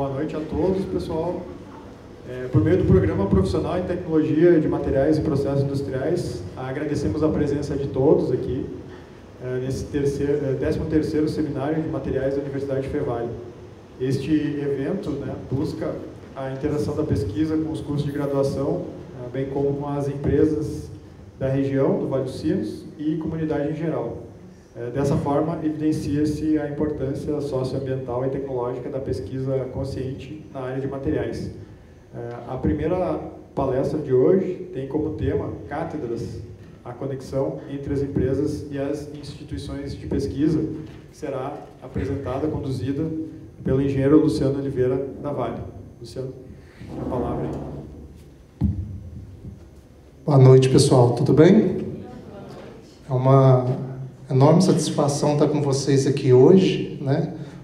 Boa noite a todos, pessoal. Por meio do Programa Profissional em Tecnologia de Materiais e Processos Industriais, agradecemos a presença de todos aqui nesse 13º Seminário de Materiais da Universidade Fevale. Este evento, busca a interação da pesquisa com os cursos de graduação, bem como com as empresas da região, do Vale dos Sinos e comunidade em geral. Dessa forma, evidencia-se a importância socioambiental e tecnológica da pesquisa consciente na área de materiais. A primeira palestra de hoje tem como tema Cátedras, a conexão entre as empresas e as instituições de pesquisa, que será apresentada, conduzida pelo engenheiro Luciano Oliveira da Vale. Luciano, a palavra aí. Boa noite, pessoal. Tudo bem? É uma enorme satisfação estar com vocês aqui hoje,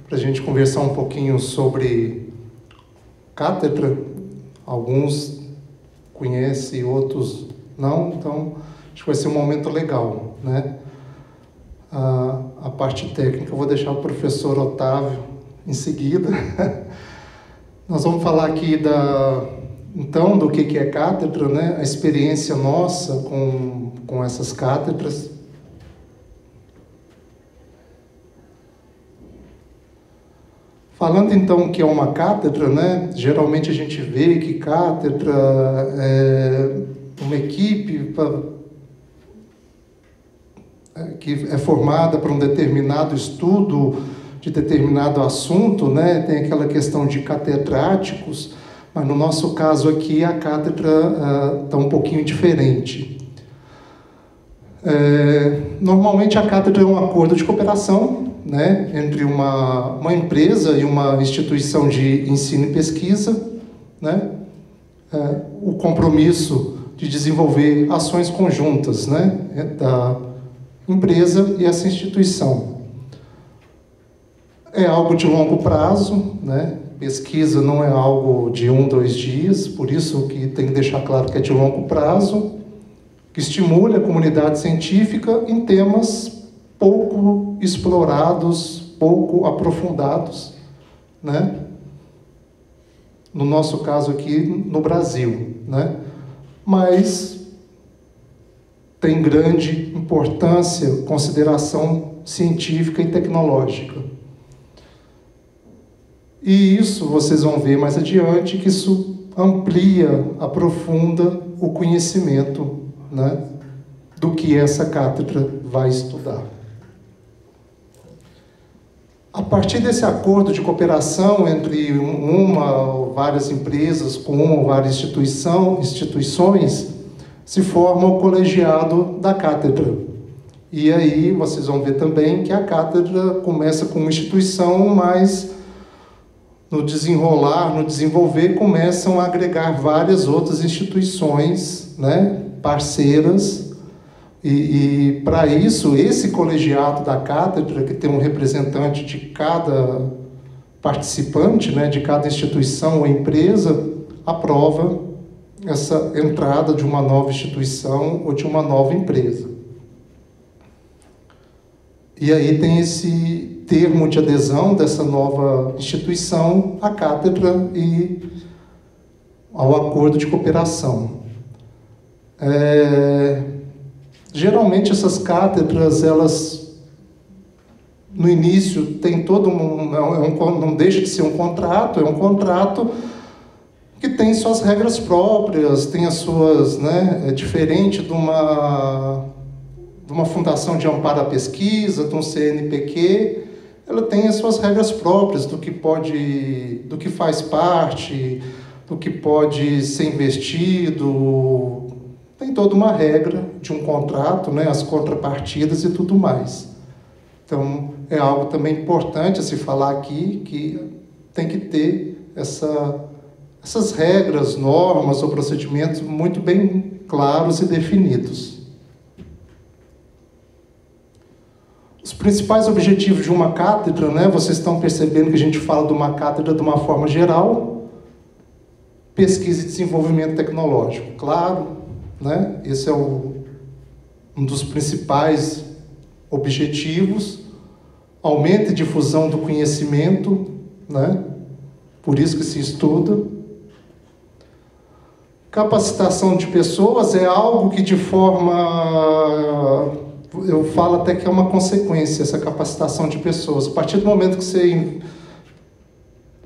para a gente conversar um pouquinho sobre cátedra. Alguns conhecem, outros não, então acho que vai ser um momento legal, A parte técnica eu vou deixar o professor Otávio em seguida. Nós vamos falar aqui então, do que é cátedra, a experiência nossa com essas cátedras. Falando então que é uma cátedra, geralmente a gente vê que cátedra é uma equipe que é formada para um determinado estudo de determinado assunto, tem aquela questão de catedráticos, mas no nosso caso aqui a cátedra está um pouquinho diferente. Normalmente a cátedra é um acordo de cooperação, entre uma empresa e uma instituição de ensino e pesquisa, o compromisso de desenvolver ações conjuntas, da empresa e essa instituição. É algo de longo prazo, Pesquisa não é algo de 1, 2 dias, por isso que tem que deixar claro que é de longo prazo, que estimule a comunidade científica em temas pouco explorados, pouco aprofundados, no nosso caso aqui no Brasil, mas tem grande importância, consideração científica e tecnológica. E isso vocês vão ver mais adiante, que isso amplia, aprofunda o conhecimento, do que essa cátedra vai estudar. A partir desse acordo de cooperação entre uma ou várias empresas com uma ou várias instituições, se forma o colegiado da cátedra. E aí vocês vão ver também que a cátedra começa com uma instituição, mas no desenrolar, no desenvolver, começam a agregar várias outras instituições, parceiras. E para isso, esse colegiado da cátedra, que tem um representante de cada participante, de cada instituição ou empresa, aprova essa entrada de uma nova instituição ou de uma nova empresa. E aí tem esse termo de adesão dessa nova instituição à cátedra e ao acordo de cooperação. Geralmente essas cátedras, elas no início tem todo não deixa de ser um contrato, é um contrato que tem suas regras próprias, tem as suas, é diferente de uma fundação de amparo à pesquisa, de um CNPq, ela tem as suas regras próprias do que faz parte, do que pode ser investido. Tem toda uma regra de um contrato, as contrapartidas e tudo mais. Então, é algo também importante a se falar aqui, que tem que ter essas regras, normas ou procedimentos muito bem claros e definidos. Os principais objetivos de uma cátedra, vocês estão percebendo que a gente fala de uma cátedra de uma forma geral, pesquisa e desenvolvimento tecnológico, claro, esse é um dos principais objetivos, aumento e difusão do conhecimento, por isso que se estuda. Capacitação de pessoas é algo que de forma, eu falo até que é uma consequência, essa capacitação de pessoas. A partir do momento que você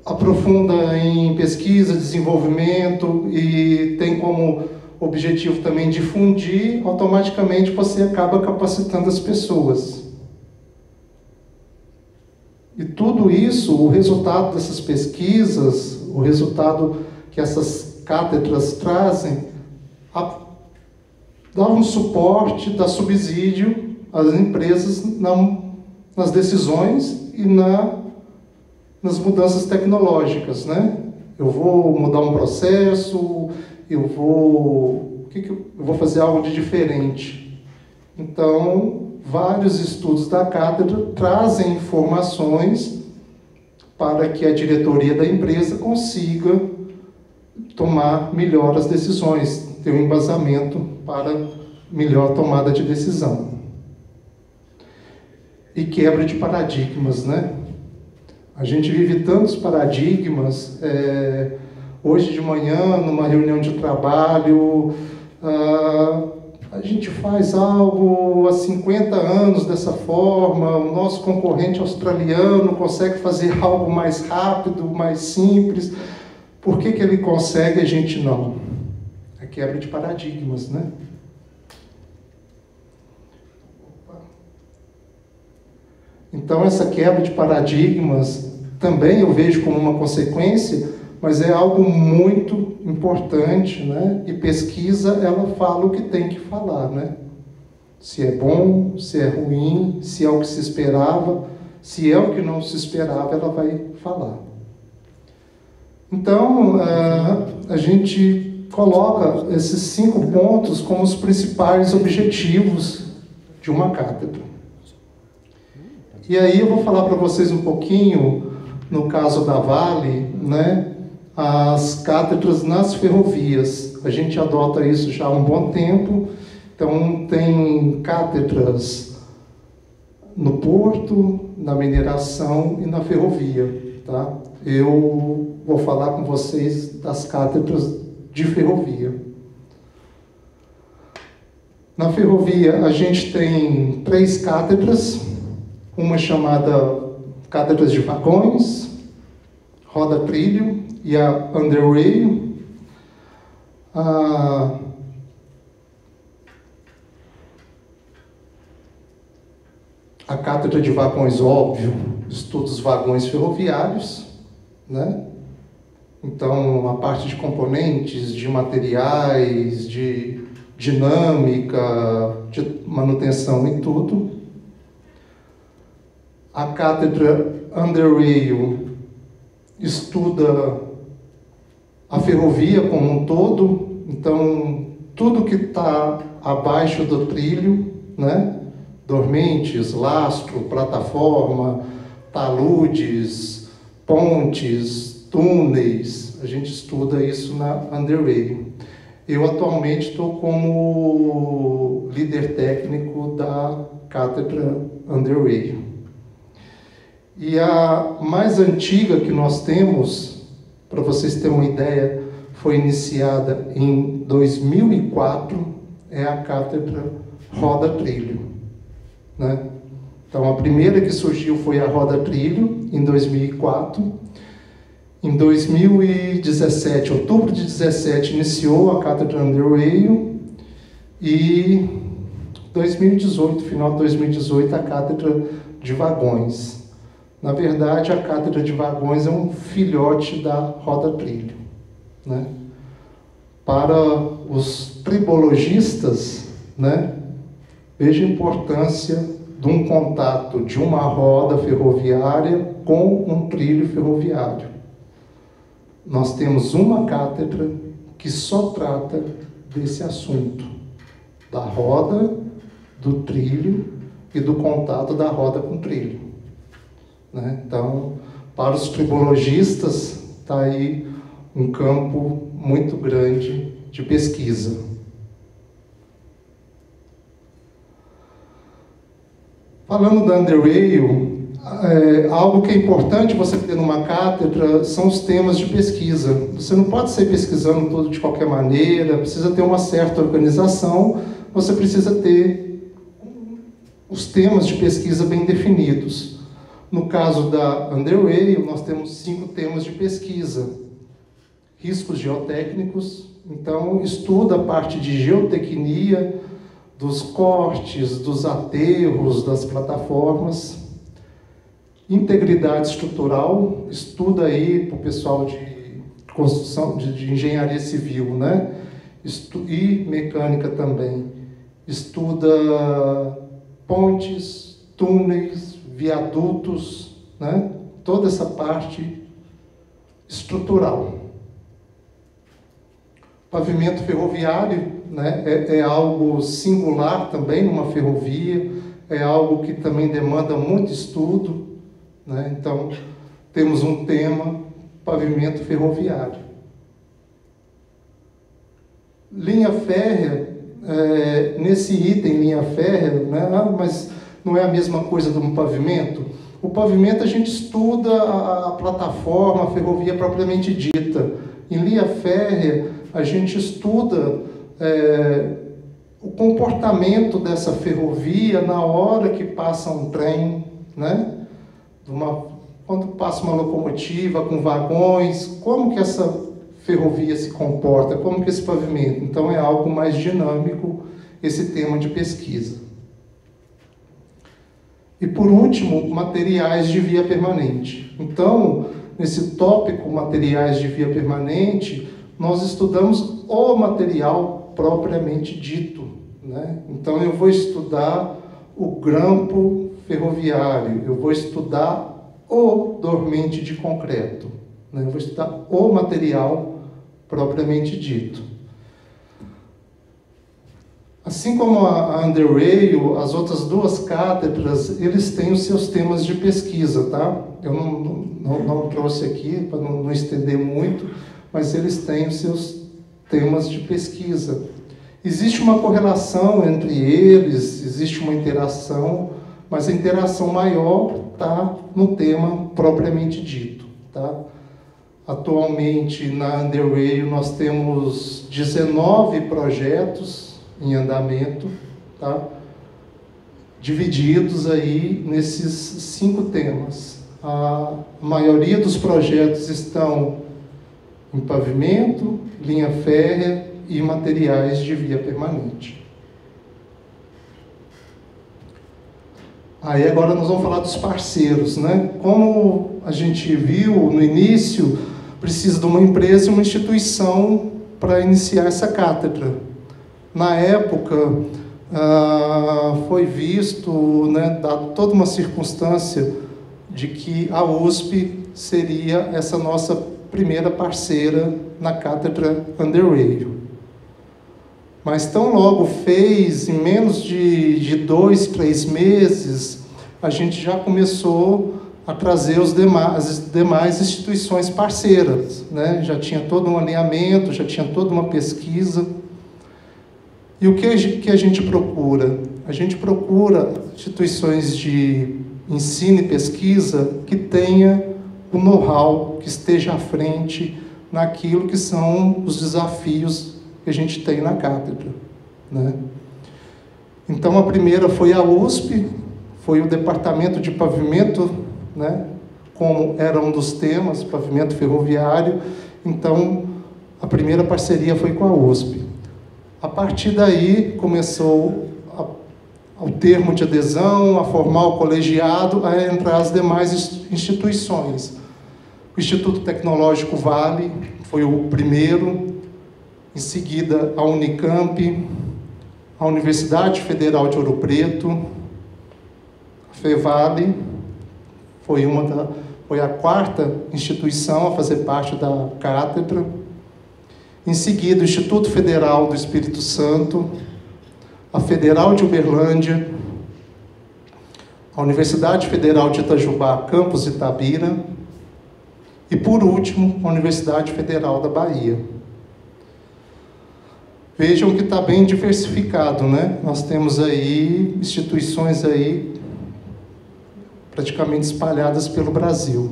aprofunda em pesquisa, desenvolvimento e tem como objetivo também difundir, automaticamente você acaba capacitando as pessoas. E tudo isso, o resultado dessas pesquisas, o resultado que essas cátedras trazem, dá um suporte, dá subsídio às empresas nas decisões e nas mudanças tecnológicas, né? Eu vou mudar um processo, eu vou fazer algo de diferente. Então, vários estudos da cátedra trazem informações para que a diretoria da empresa consiga tomar melhor as decisões, ter um embasamento para melhor tomada de decisão. E quebra de paradigmas, né? A gente vive tantos paradigmas. Hoje de manhã, numa reunião de trabalho, a gente faz algo há 50 anos dessa forma, o nosso concorrente australiano consegue fazer algo mais rápido, mais simples. Por que ele consegue e a gente não? A quebra de paradigmas, né? Então, essa quebra de paradigmas também eu vejo como uma consequência, mas é algo muito importante, né? E pesquisa, ela fala o que tem que falar, né? Se é bom, se é ruim, se é o que se esperava, se é o que não se esperava, ela vai falar. Então, a gente coloca esses 5 pontos como os principais objetivos de uma cátedra. E aí eu vou falar para vocês um pouquinho, no caso da Vale, né, as cátedras nas ferrovias. A gente adota isso já há um bom tempo. Então, tem cátedras no porto, na mineração e na ferrovia, tá? Eu vou falar com vocês das cátedras de ferrovia. Na ferrovia, a gente tem 3 cátedras, uma chamada cátedras de vagões, roda-trilho e a underrail. A cátedra de vagões, óbvio, estuda os vagões ferroviários, né? Então, a parte de componentes, de materiais, de dinâmica, de manutenção e tudo. A cátedra Underrail estuda a ferrovia como um todo, então, tudo que está abaixo do trilho, né? Dormentes, lastro, plataforma, taludes, pontes, túneis, a gente estuda isso na Underrail. Eu atualmente estou como líder técnico da cátedra Underrail. E a mais antiga que nós temos, para vocês terem uma ideia, foi iniciada em 2004, é a cátedra roda-trilho, né? Então, a primeira que surgiu foi a roda-trilho, em 2004. Em 2017, outubro de 2017, iniciou a cátedra Underrail. E 2018, final de 2018, a cátedra de vagões. Na verdade, a cátedra de vagões é um filhote da roda-trilho, né? Para os tribologistas, né, veja a importância de um contato de uma roda ferroviária com um trilho ferroviário. Nós temos uma cátedra que só trata desse assunto, da roda, do trilho e do contato da roda com o trilho, né? Então, para os tribologistas, está aí um campo muito grande de pesquisa. Falando da Underrail, algo que é importante você ter numa cátedra são os temas de pesquisa. Você não pode sair pesquisando tudo de qualquer maneira, precisa ter uma certa organização, você precisa ter os temas de pesquisa bem definidos. No caso da Underrail, nós temos 5 temas de pesquisa. Riscos geotécnicos, então estuda a parte de geotecnia, dos cortes, dos aterros, das plataformas. Integridade estrutural, estuda aí para o pessoal de construção, de engenharia civil, né? E mecânica também. Estuda pontes, túneis, viadutos, né? Toda essa parte estrutural. Pavimento ferroviário, né? É algo singular também numa ferrovia, é algo que também demanda muito estudo, né? Então, temos um tema, pavimento ferroviário. Linha férrea, nesse item linha férrea, né? Mas não é a mesma coisa do pavimento? O pavimento a gente estuda a plataforma, a ferrovia propriamente dita. Em linha férrea, a gente estuda o comportamento dessa ferrovia na hora que passa um trem, né? Quando passa uma locomotiva com vagões, como que essa ferrovia se comporta, como que esse pavimento. Então, é algo mais dinâmico, esse tema de pesquisa. E, por último, materiais de via permanente. Então, nesse tópico, materiais de via permanente, nós estudamos o material propriamente dito, né? Então, eu vou estudar o grampo ferroviário, eu vou estudar o dormente de concreto, né? Eu vou estudar o material propriamente dito. Assim como a Underrail, as outras 2 cátedras, eles têm os seus temas de pesquisa, tá? Eu não trouxe aqui para não estender muito, mas eles têm os seus temas de pesquisa. Existe uma correlação entre eles, existe uma interação, mas a interação maior está no tema propriamente dito, tá? Atualmente, na Underrail, nós temos 19 projetos em andamento, tá? Divididos aí nesses 5 temas. A maioria dos projetos estão em pavimento, linha férrea e materiais de via permanente. Aí agora nós vamos falar dos parceiros, né? Como a gente viu no início, precisa de uma empresa e uma instituição para iniciar essa cátedra. Na época, foi visto, né, dado toda uma circunstância de que a USP seria essa nossa primeira parceira na cátedra Underrail. Mas tão logo fez, em menos de 2, 3 meses, a gente já começou a trazer as demais instituições parceiras, né? Já tinha todo um alinhamento, já tinha toda uma pesquisa. E o que a gente procura? A gente procura instituições de ensino e pesquisa que tenha o know-how, que esteja à frente naquilo que são os desafios que a gente tem na cátedra, né? Então, a primeira foi a USP, foi o Departamento de Pavimento, né? Como era um dos temas, pavimento ferroviário. Então, a primeira parceria foi com a USP. A partir daí, começou o termo de adesão, a formar o colegiado, a entrar as demais instituições. O Instituto Tecnológico Vale foi o primeiro, em seguida a Unicamp, a Universidade Federal de Ouro Preto, a FEVALE, foi a 4ª instituição a fazer parte da cátedra. Em seguida, o Instituto Federal do Espírito Santo, a Federal de Uberlândia, a Universidade Federal de Itajubá, campus Itabira, e, por último, a Universidade Federal da Bahia. Vejam que está bem diversificado, né? Nós temos aí instituições aí praticamente espalhadas pelo Brasil.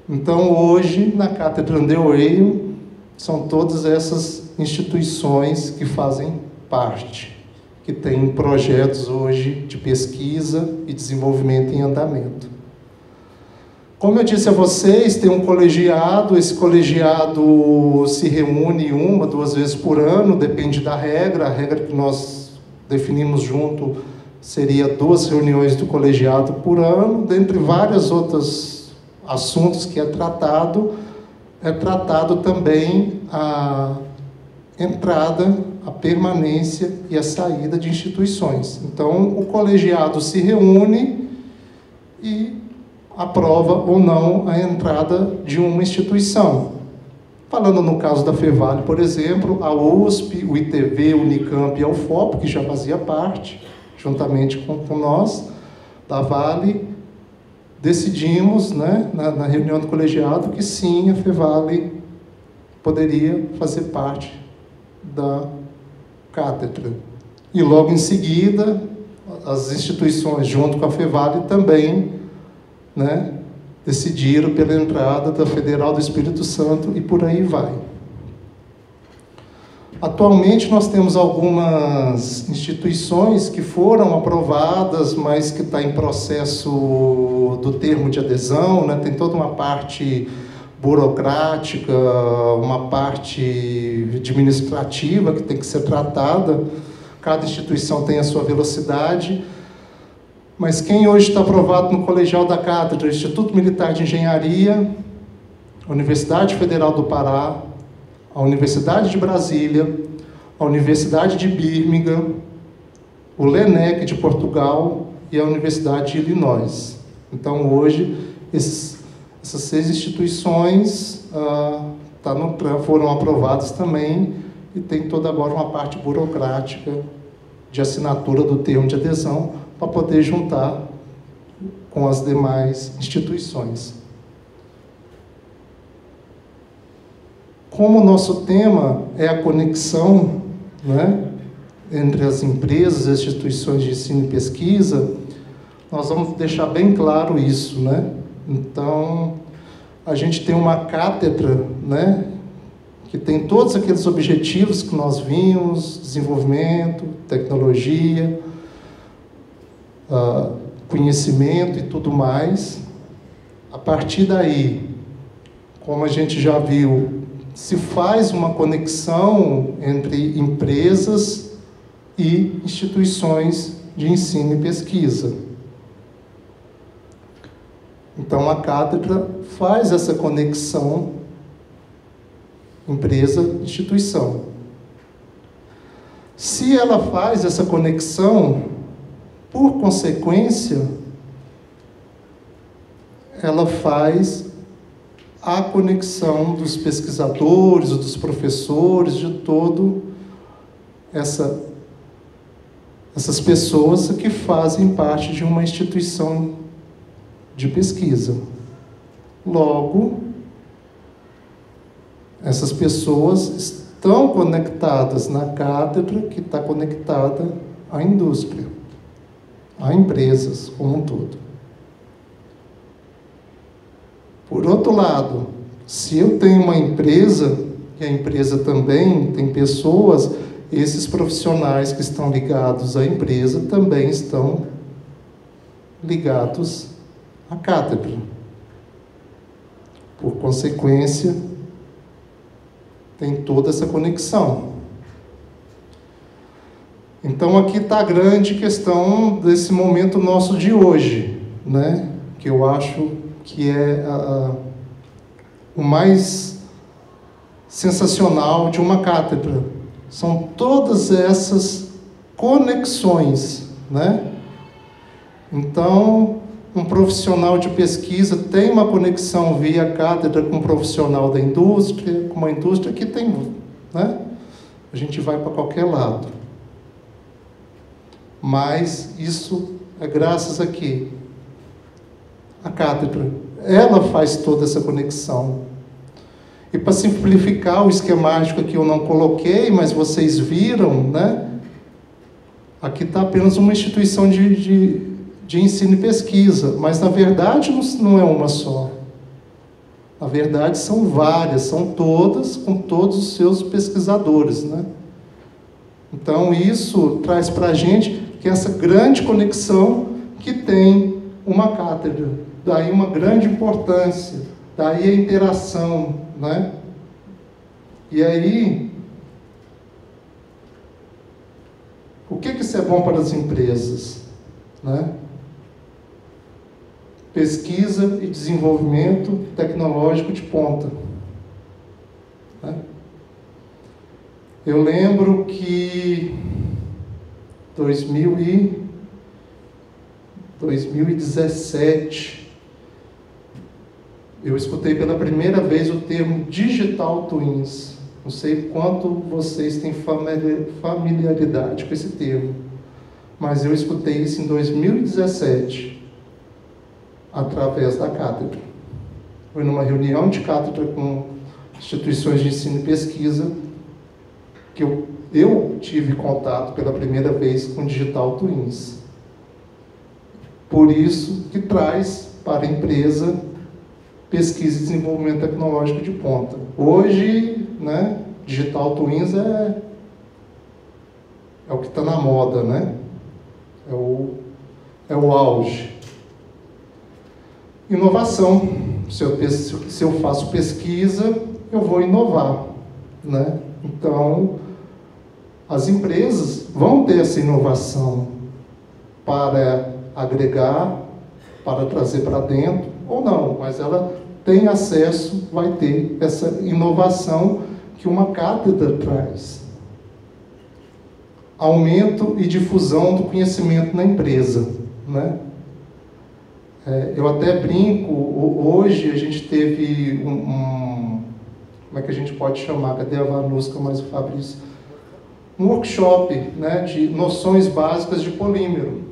Então, hoje, na Cátedra Underway, são todas essas instituições que fazem parte, que têm projetos hoje de pesquisa e desenvolvimento em andamento. Como eu disse a vocês, tem um colegiado, esse colegiado se reúne 1, 2 vezes por ano, depende da regra, a regra que nós definimos junto seria 2 reuniões do colegiado por ano, dentre vários outros assuntos que é tratado também a entrada, a permanência e a saída de instituições. Então, o colegiado se reúne e aprova ou não a entrada de uma instituição. Falando no caso da Fevale, por exemplo, a USP, o ITV, o Unicamp e a UFOP, que já fazia parte, juntamente com nós, da Vale, decidimos, né, na reunião do colegiado, que sim, a Fevale poderia fazer parte da cátedra. E logo em seguida, as instituições, junto com a Fevale, também, né, decidiram pela entrada da Federal do Espírito Santo e por aí vai. Atualmente nós temos algumas instituições que foram aprovadas, mas que está em processo do termo de adesão, né? Tem toda uma parte burocrática, uma parte administrativa que tem que ser tratada. Cada instituição tem a sua velocidade. Mas quem hoje está aprovado no colegial da Cátedra, Instituto Militar de Engenharia, a Universidade Federal do Pará, a Universidade de Brasília, a Universidade de Birmingham, o LENEC de Portugal e a Universidade de Illinois. Então, hoje, essas 6 instituições foram aprovadas também e tem toda agora uma parte burocrática de assinatura do termo de adesão para poder juntar com as demais instituições. Como o nosso tema é a conexão, né, entre as empresas e as instituições de ensino e pesquisa, nós vamos deixar bem claro isso, né? Então, a gente tem uma cátedra, né, que tem todos aqueles objetivos que nós vimos, desenvolvimento, tecnologia, conhecimento e tudo mais. A partir daí, como a gente já viu, se faz uma conexão entre empresas e instituições de ensino e pesquisa. Então, a cátedra faz essa conexão empresa-instituição. Se ela faz essa conexão, por consequência, ela faz a conexão dos pesquisadores, dos professores, de todo essas pessoas que fazem parte de uma instituição de pesquisa. Logo, essas pessoas estão conectadas na cátedra, que está conectada à indústria, a empresas como um todo. Por outro lado, se eu tenho uma empresa, e a empresa também tem pessoas, esses profissionais que estão ligados à empresa também estão ligados à cátedra. Por consequência, tem toda essa conexão. Então, aqui está a grande questão desse momento nosso de hoje, né? Que eu acho que é o mais sensacional de uma cátedra. São todas essas conexões, né? Então, um profissional de pesquisa tem uma conexão via cátedra com um profissional da indústria, com uma indústria que tem, né? A gente vai para qualquer lado. Mas isso é graças a quê? A cátedra, ela faz toda essa conexão. E para simplificar o esquemático que eu não coloquei, mas vocês viram, né? Aqui está apenas uma instituição de de ensino e pesquisa, mas na verdade não é uma só. Na verdade são várias, são todas, com todos os seus pesquisadores, né? Então isso traz para a gente que essa grande conexão que tem uma cátedra, daí uma grande importância, daí a interação, né? E aí, o que isso é bom para as empresas, né? Pesquisa e desenvolvimento tecnológico de ponta, né? Eu lembro que 2017, eu escutei pela primeira vez o termo Digital Twins. Não sei quanto vocês têm familiaridade com esse termo, mas eu escutei isso em 2017, através da cátedra. Foi numa reunião de cátedra com instituições de ensino e pesquisa que eu tive contato pela primeira vez com Digital Twins. Por isso que traz para a empresa pesquisa e desenvolvimento tecnológico de ponta. Hoje, né, Digital Twins é o que está na moda, né? É o auge. Inovação. Se eu faço pesquisa, eu vou inovar, né? Então, as empresas vão ter essa inovação para agregar, para trazer para dentro, ou não, mas ela tem acesso, vai ter essa inovação que uma cátedra traz. Aumento e difusão do conhecimento na empresa, né? Eu até brinco, hoje a gente teve como é que a gente pode chamar? Cadê a Vanusca, mais o Fabrício? Um workshop, né, de noções básicas de polímero,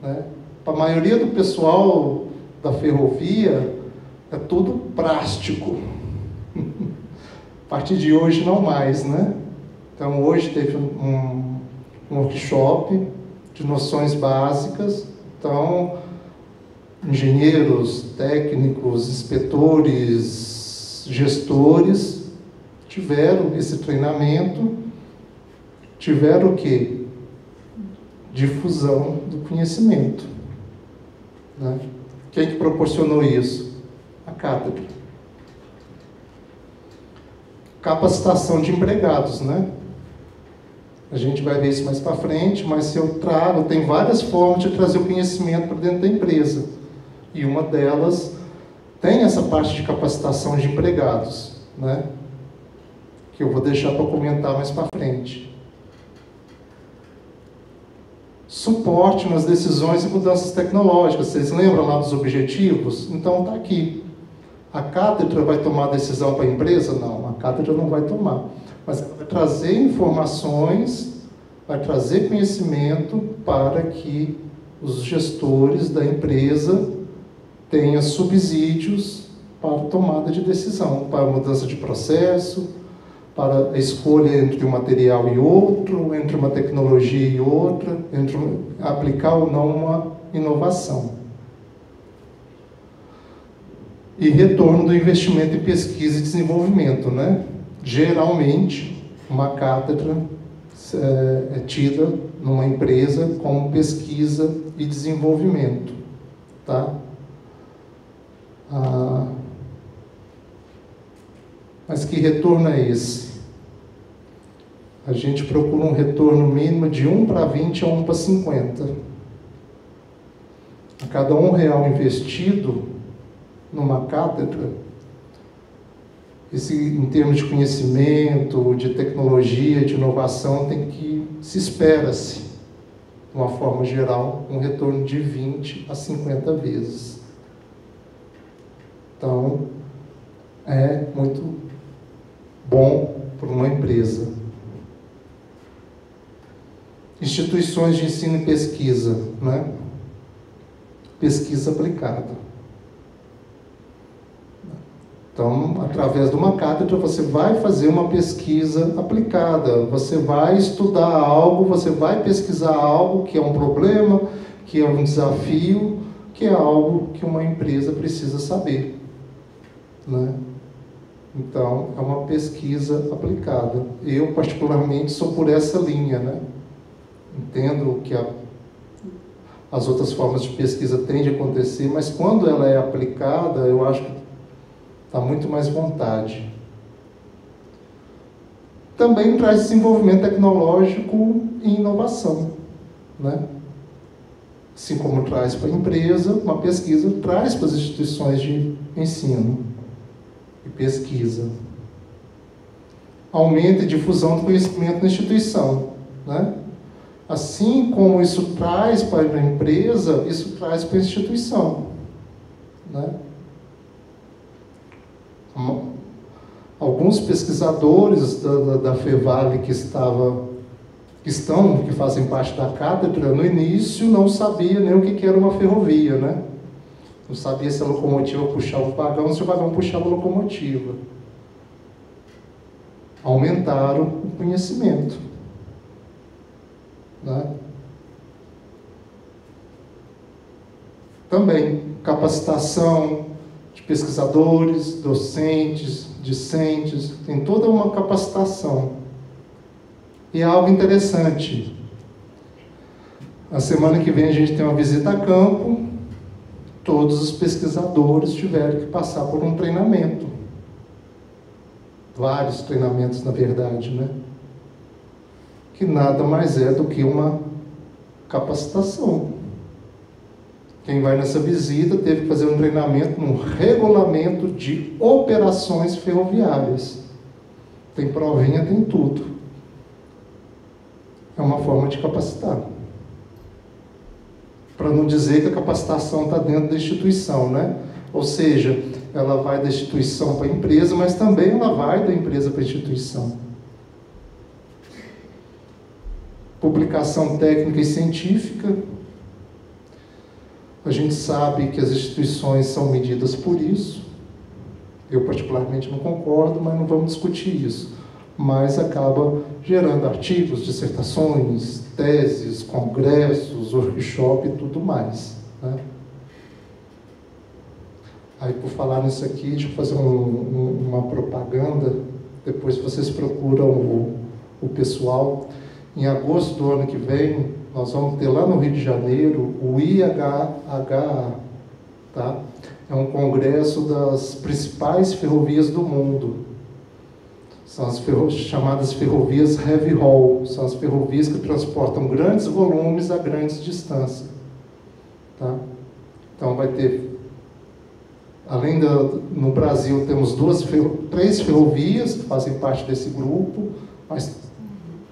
né? Para a maioria do pessoal da ferrovia, é tudo plástico. A partir de hoje, não mais, né? Então, hoje teve um workshop de noções básicas. Então, engenheiros, técnicos, inspetores, gestores tiveram esse treinamento, tiveram o quê? Difusão do conhecimento, né? Quem que proporcionou isso? A cátedra. Capacitação de empregados, né? A gente vai ver isso mais para frente, mas se eu trago, tem várias formas de trazer o conhecimento para dentro da empresa. E uma delas tem essa parte de capacitação de empregados, né? Que eu vou deixar para comentar mais para frente. Suporte nas decisões e mudanças tecnológicas. Vocês lembram lá dos objetivos? Então está aqui. A cátedra vai tomar decisão para a empresa? Não, a cátedra não vai tomar. Mas ela vai trazer informações, vai trazer conhecimento para que os gestores da empresa tenham subsídios para tomada de decisão, para mudança de processo, para a escolha entre um material e outro, entre uma tecnologia e outra, entre aplicar ou não uma inovação. E retorno do investimento em pesquisa e desenvolvimento, né? Geralmente, uma cátedra é tida numa empresa como pesquisa e desenvolvimento, tá? Mas que retorno é esse? A gente procura um retorno mínimo de 1 para 20 a 1 para 50. A cada R$1 investido numa cátedra, em termos de conhecimento, de tecnologia, de inovação, se espera-se, de uma forma geral, um retorno de 20 a 50 vezes. Então, é muito bom para uma empresa. Instituições de ensino e pesquisa, né? Pesquisa aplicada. Então, através de uma cátedra, você vai fazer uma pesquisa aplicada, você vai estudar algo, você vai pesquisar algo que é um problema, que é um desafio, que é algo que uma empresa precisa saber, né? Então, é uma pesquisa aplicada. Eu, particularmente, sou por essa linha, né? Entendo que as outras formas de pesquisa tendem a acontecer, mas quando ela é aplicada, eu acho que dá muito mais vontade. Também traz desenvolvimento tecnológico e inovação, né? Assim como traz para a empresa, uma pesquisa traz para as instituições de ensino e pesquisa. Aumenta a difusão do conhecimento na instituição, né? Assim como isso traz para a empresa, isso traz para a instituição, né? Alguns pesquisadores da Fevale que fazem parte da cátedra, no início não sabia nem o que era uma ferrovia, né? Não sabia se a locomotiva puxava o vagão, se o vagão puxava a locomotiva. Aumentaram o conhecimento, né? Também capacitação de pesquisadores, docentes, discentes, tem toda uma capacitação. E é algo interessante. A semana que vem a gente tem uma visita a campo, todos os pesquisadores tiveram que passar por um treinamento. Vários treinamentos, na verdade, né? Que nada mais é do que uma capacitação. Quem vai nessa visita teve que fazer um treinamento num regulamento de operações ferroviárias. Tem provinha, tem tudo. É uma forma de capacitar. Para não dizer que a capacitação está dentro da instituição, né? Ou seja, ela vai da instituição para a empresa, mas também ela vai da empresa para a instituição. Publicação técnica e científica. A gente sabe que as instituições são medidas por isso. Eu, particularmente, não concordo, mas não vamos discutir isso. Mas acaba gerando artigos, dissertações, teses, congressos, workshop e tudo mais, né? Aí, por falar nisso aqui, deixa eu fazer uma propaganda. Depois vocês procuram o pessoal. Em agosto do ano que vem, nós vamos ter lá no Rio de Janeiro o IHHA, tá? É um congresso das principais ferrovias do mundo. São as chamadas ferrovias heavy haul, são as ferrovias que transportam grandes volumes a grandes distâncias, tá? Então vai ter, no Brasil temos três ferrovias que fazem parte desse grupo, mas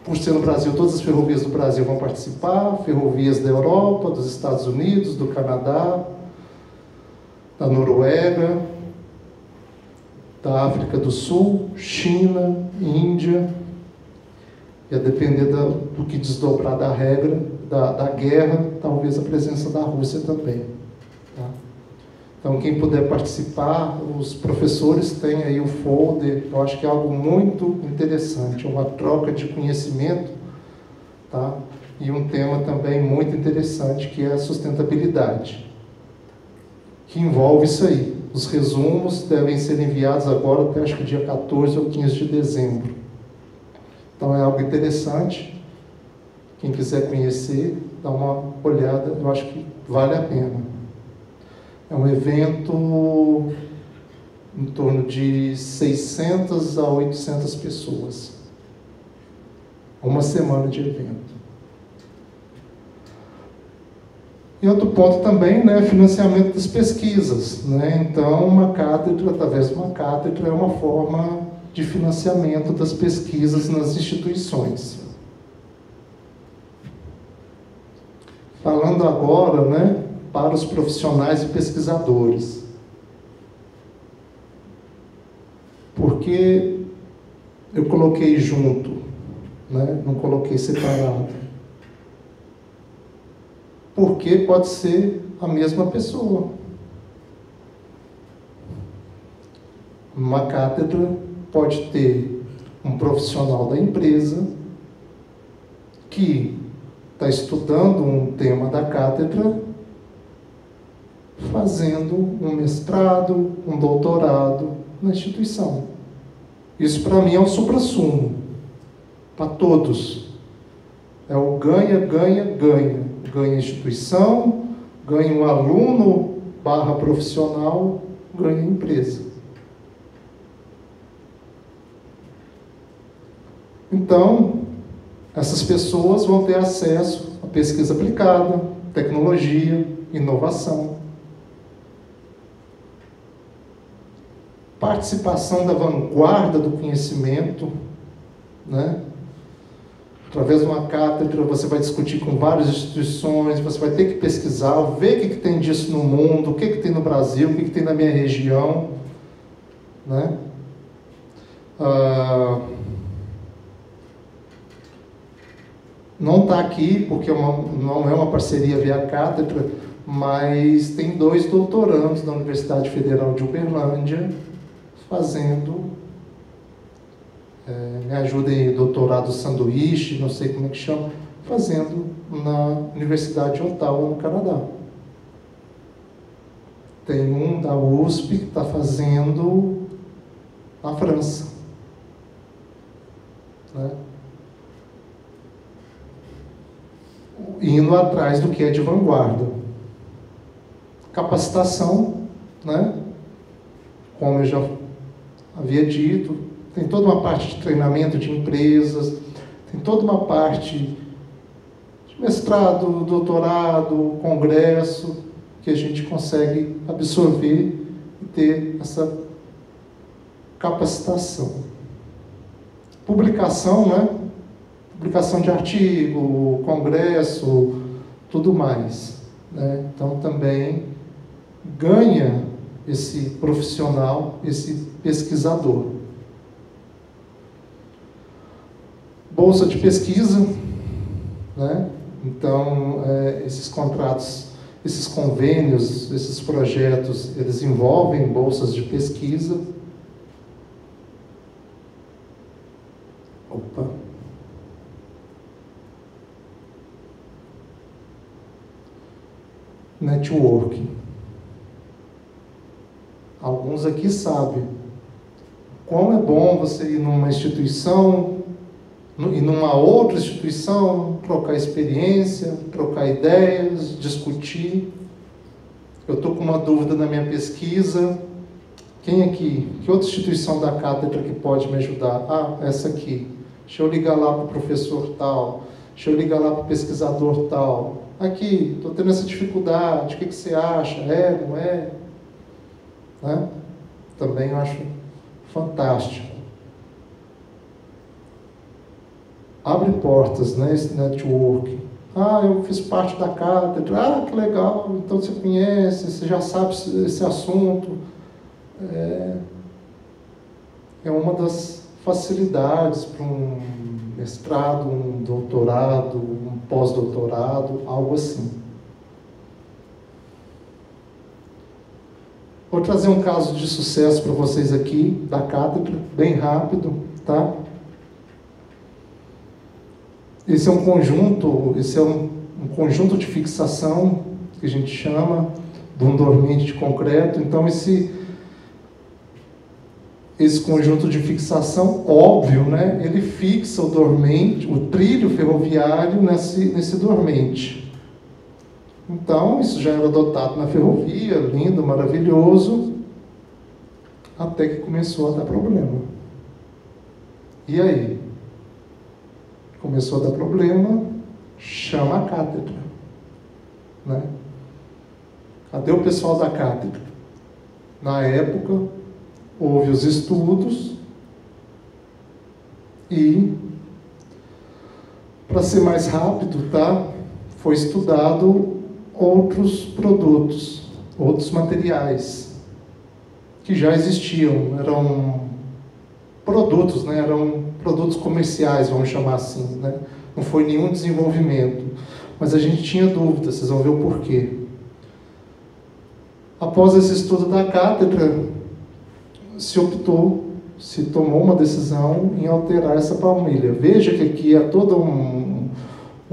por ser no Brasil, todas as ferrovias do Brasil vão participar, ferrovias da Europa, dos Estados Unidos, do Canadá, da Noruega, da África do Sul, China, Índia, e a depender do que desdobrar da regra, da guerra, talvez a presença da Rússia também, tá? Então, quem puder participar, os professores têm aí o folder, eu acho que é algo muito interessante, uma troca de conhecimento, tá? E um tema também muito interessante, que é a sustentabilidade, que envolve isso aí. Os resumos devem ser enviados agora até acho que dia 14 ou 15 de dezembro. Então, é algo interessante. Quem quiser conhecer, dá uma olhada, eu acho que vale a pena. É um evento em torno de 600 a 800 pessoas. Uma semana de evento. E outro ponto também, né, financiamento das pesquisas, né? Então, uma cátedra, através de uma cátedra, é uma forma de financiamento das pesquisas nas instituições. Falando agora, né, para os profissionais e pesquisadores. Porque eu coloquei junto, né? Não coloquei separado. Porque pode ser a mesma pessoa. Uma cátedra pode ter um profissional da empresa que está estudando um tema da cátedra, fazendo um mestrado, um doutorado na instituição. Isso, para mim, é um suprassumo, para todos. É o ganha, ganha, ganha. Ganha a instituição, ganha o aluno / profissional, ganha a empresa. Então, essas pessoas vão ter acesso à pesquisa aplicada, tecnologia, inovação. Participação da vanguarda do conhecimento, né? Através de uma cátedra, você vai discutir com várias instituições, você vai ter que pesquisar, ver o que tem disso no mundo, o que tem no Brasil, o que tem na minha região, né? Não está aqui, porque não é uma parceria via cátedra, mas tem 2 doutorandos da Universidade Federal de Uberlândia fazendo, me ajudem aí, doutorado sanduíche, não sei como é que chama, fazendo na Universidade de Ottawa, no Canadá. Tem um da USP que está fazendo na França, né? Indo atrás do que é de vanguarda. Capacitação, né? Como eu já havia dito, tem toda uma parte de treinamento de empresas, tem toda uma parte de mestrado, doutorado, congresso, que a gente consegue absorver e ter essa capacitação. Publicação, né? Publicação de artigo, congresso, tudo mais, né? Então também ganha esse profissional, esse pesquisador. Bolsa de pesquisa, né? Então esses contratos, esses convênios, esses projetos, eles envolvem bolsas de pesquisa. Opa! Networking. Alguns aqui sabem como é bom você ir numa instituição e numa outra instituição, trocar experiência, trocar ideias, discutir. Eu estou com uma dúvida na minha pesquisa. Quem aqui? Que outra instituição da cátedra que pode me ajudar? Ah, essa aqui. Deixa eu ligar lá para o professor tal. Deixa eu ligar lá para o pesquisador tal. Aqui, estou tendo essa dificuldade, o que você acha? É, não é? Né? Também eu acho fantástico. Abre portas, né, esse networking. Ah, eu fiz parte da cátedra. Ah, que legal, então você conhece, você já sabe esse assunto. É uma das facilidades para um mestrado, um doutorado, um pós-doutorado, algo assim. Vou trazer um caso de sucesso para vocês aqui, da cátedra, bem rápido, tá? Esse é um conjunto de fixação, que a gente chama, de um dormente de concreto. Então, esse conjunto de fixação, óbvio, né? Ele fixa o dormente, o trilho ferroviário nesse dormente. Então, isso já era adotado na ferrovia, lindo, maravilhoso, até que começou a dar problema. E aí? Começou a dar problema, chama a cátedra, né? Cadê o pessoal da cátedra? Na época, houve os estudos e, para ser mais rápido, tá? Foi estudado outros produtos, outros materiais que já existiam, eram produtos, né? Eram produtos comerciais, vamos chamar assim, né? Não foi nenhum desenvolvimento, mas a gente tinha dúvidas, vocês vão ver o porquê. Após esse estudo da cátedra, se tomou uma decisão em alterar essa palmilha. Veja que aqui há todo um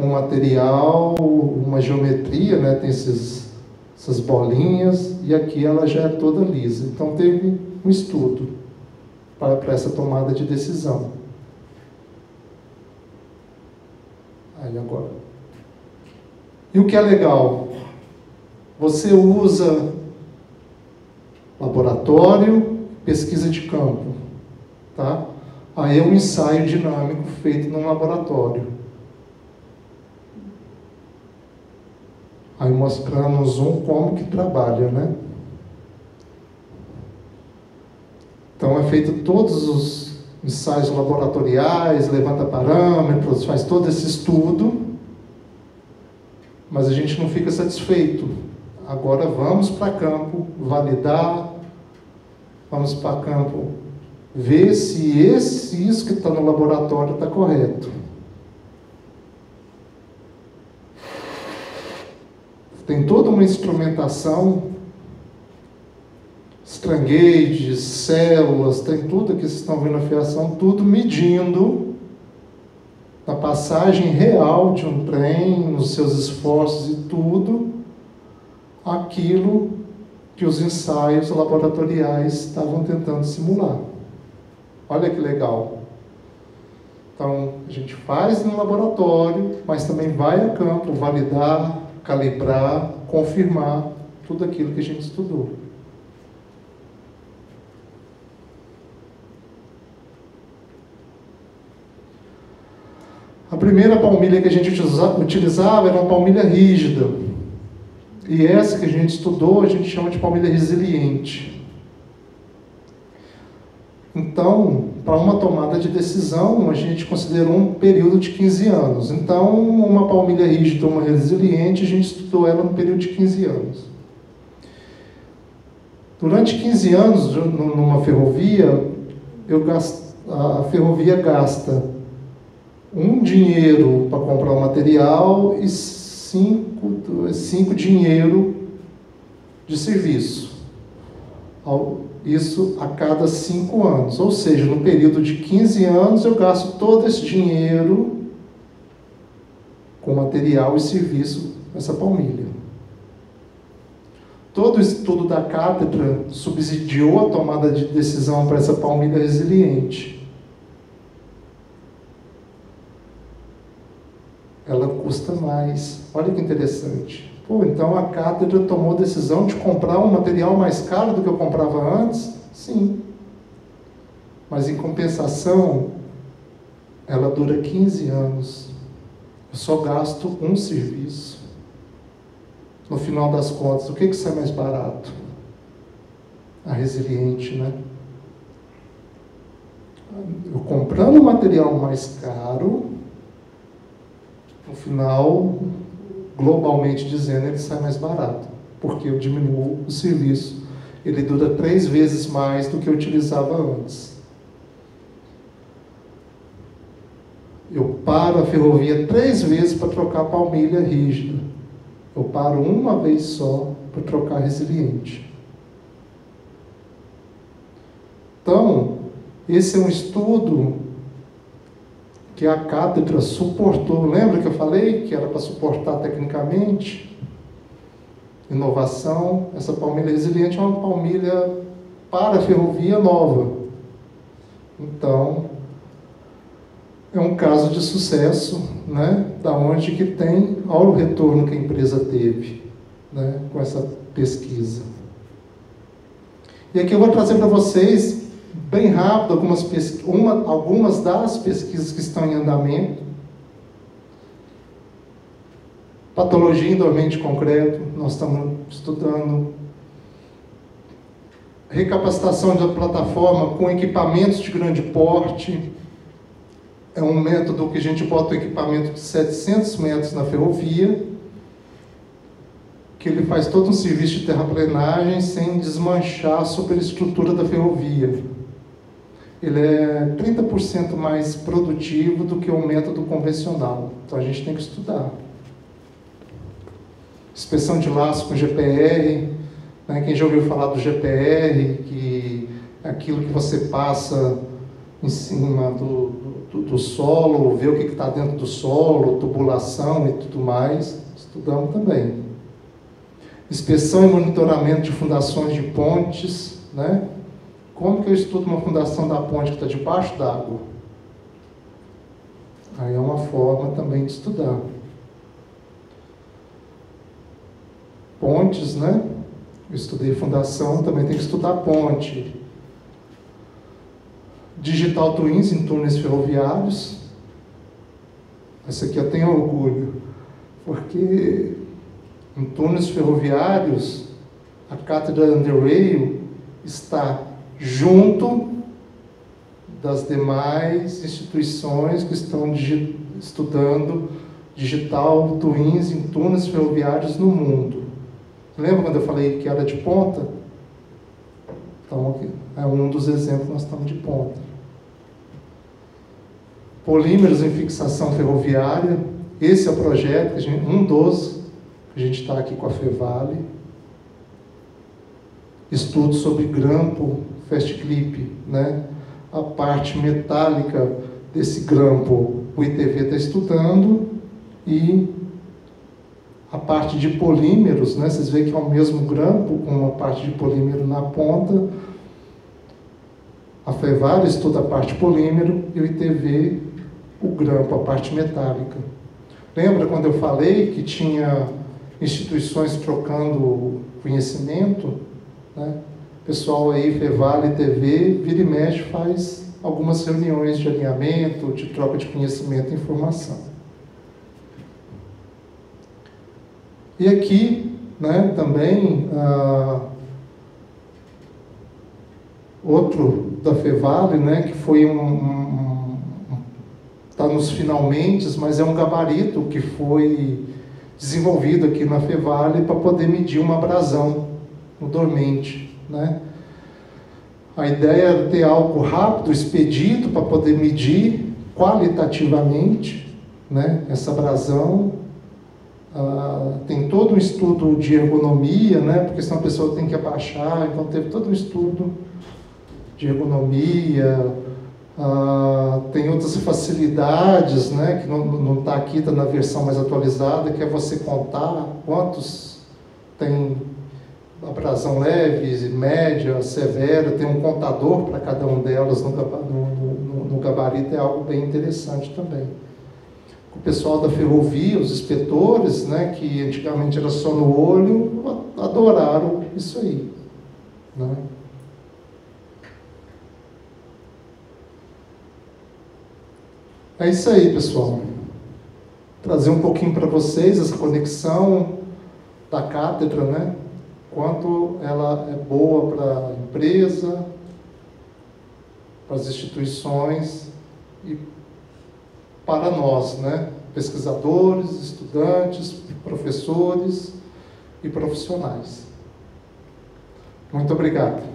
um material, uma geometria, né? Tem essas bolinhas, e aqui ela já é toda lisa. Então teve um estudo para essa tomada de decisão. Aí agora. E o que é legal? Você usa laboratório, pesquisa de campo, tá? Aí é um ensaio dinâmico feito num laboratório. Aí mostramos como que trabalha, né? Então é feito todos os ensaios laboratoriais, levanta parâmetros, faz todo esse estudo, mas a gente não fica satisfeito. Agora vamos para campo validar, vamos para campo ver se isso que está no laboratório está correto. Tem toda uma instrumentação, strain gauges, células, tem tudo que vocês estão vendo na fiação, tudo medindo a passagem real de um trem, nos seus esforços e tudo, aquilo que os ensaios laboratoriais estavam tentando simular. Olha que legal. Então, a gente faz no laboratório, mas também vai a campo validar, calibrar, confirmar tudo aquilo que a gente estudou. A primeira palmilha que a gente utilizava era uma palmilha rígida. E essa que a gente estudou, a gente chama de palmilha resiliente. Então, para uma tomada de decisão, a gente considerou um período de 15 anos. Então, uma palmilha rígida, uma resiliente, a gente estudou ela no período de 15 anos. Durante 15 anos, numa ferrovia, a ferrovia gasta um dinheiro para comprar o material e cinco dinheiro de serviço. Isso a cada 5 anos. Ou seja, no período de 15 anos, eu gasto todo esse dinheiro com material e serviço nessa palmilha. Todo o estudo da cátedra subsidiou a tomada de decisão para essa palmilha resiliente. Ela custa mais. Olha que interessante. Pô, então a cátedra tomou a decisão de comprar um material mais caro do que eu comprava antes? Sim. Mas em compensação, ela dura 15 anos. Eu só gasto um serviço. No final das contas, o que sai mais barato? A resiliente, né? Eu comprando um material mais caro, no final, globalmente dizendo, ele sai mais barato, porque eu diminuo o serviço. Ele dura 3 vezes mais do que eu utilizava antes. Eu paro a ferrovia 3 vezes para trocar a palmilha rígida. Eu paro uma vez só para trocar a resiliente. Então, esse é um estudo que a cátedra suportou. Lembra que eu falei que era para suportar tecnicamente? Inovação. Essa palmilha resiliente é uma palmilha para a ferrovia nova. Então, é um caso de sucesso, né? Da onde que tem, olha o retorno que a empresa teve, né? Com essa pesquisa. E aqui eu vou trazer para vocês bem rápido algumas das pesquisas que estão em andamento. Patologia em dormente concreto, nós estamos estudando. Recapacitação da plataforma com equipamentos de grande porte. É um método que a gente bota o equipamento de 700 metros na ferrovia, que ele faz todo um serviço de terraplenagem sem desmanchar a superestrutura da ferrovia. Ele é 30% mais produtivo do que o método convencional. Então a gente tem que estudar. Inspeção de laço com GPR, né? Quem já ouviu falar do GPR, que é aquilo que você passa em cima do solo, ver o que está dentro do solo, tubulação e tudo mais, estudamos também. Inspeção e monitoramento de fundações de pontes, né? Como que eu estudo uma fundação da ponte que está debaixo d'água? Aí é uma forma também de estudar. Pontes, né? Eu estudei fundação, também tem que estudar ponte. Digital Twins em túneis ferroviários. Esse aqui eu tenho orgulho, porque em túneis ferroviários, a cátedra Underrail está junto das demais instituições que estão estudando Digital Twins em túneis ferroviários no mundo. Lembra quando eu falei que era de ponta? Então, é um dos exemplos que nós estamos de ponta. Polímeros em fixação ferroviária. Esse é o projeto, um dos que a gente está aqui com a Fevale. Estudo sobre grampo, fast clip, né? A parte metálica desse grampo, o ITV está estudando, e a parte de polímeros, né? Vocês veem que é o mesmo grampo, com uma parte de polímero na ponta. A Fevale estuda a parte polímero e o ITV o grampo, a parte metálica. Lembra quando eu falei que tinha instituições trocando conhecimento, né? O pessoal aí, Fevale, ITV, vira e mexe, faz algumas reuniões de alinhamento, de troca de conhecimento e informação. E aqui, né, também, outro da Fevale, né, que foi está nos finalmente, mas é um gabarito que foi desenvolvido aqui na Fevale para poder medir uma abrasão no dormente, né? A ideia era ter algo rápido, expedito, para poder medir qualitativamente, né, essa abrasão. Tem todo um estudo de ergonomia, né, porque senão a pessoa tem que abaixar, então teve todo um estudo de ergonomia. Tem outras facilidades, né, que não está aqui, está na versão mais atualizada, que é você contar quantos tem abrasão leve, média, severa, tem um contador para cada um delas no gabarito, é algo bem interessante também. O pessoal da ferrovia, os inspetores, né, que antigamente era só no olho, adoraram isso aí, né? É isso aí, pessoal. Trazer um pouquinho para vocês essa conexão da cátedra, né? Quanto ela é boa para a empresa, para as instituições e para nós, né? Pesquisadores, estudantes, professores e profissionais. Muito obrigado.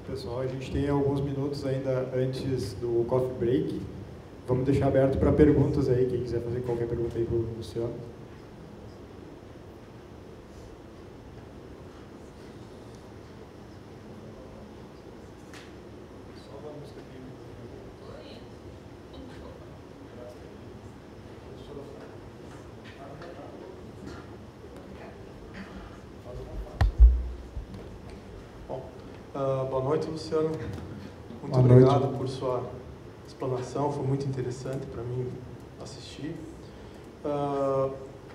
Pessoal, a gente tem alguns minutos ainda antes do coffee break. Vamos deixar aberto para perguntas aí, quem quiser fazer qualquer pergunta aí para o Luciano. Boa noite, Luciano. Muito obrigado por sua explanação, foi muito interessante para mim assistir.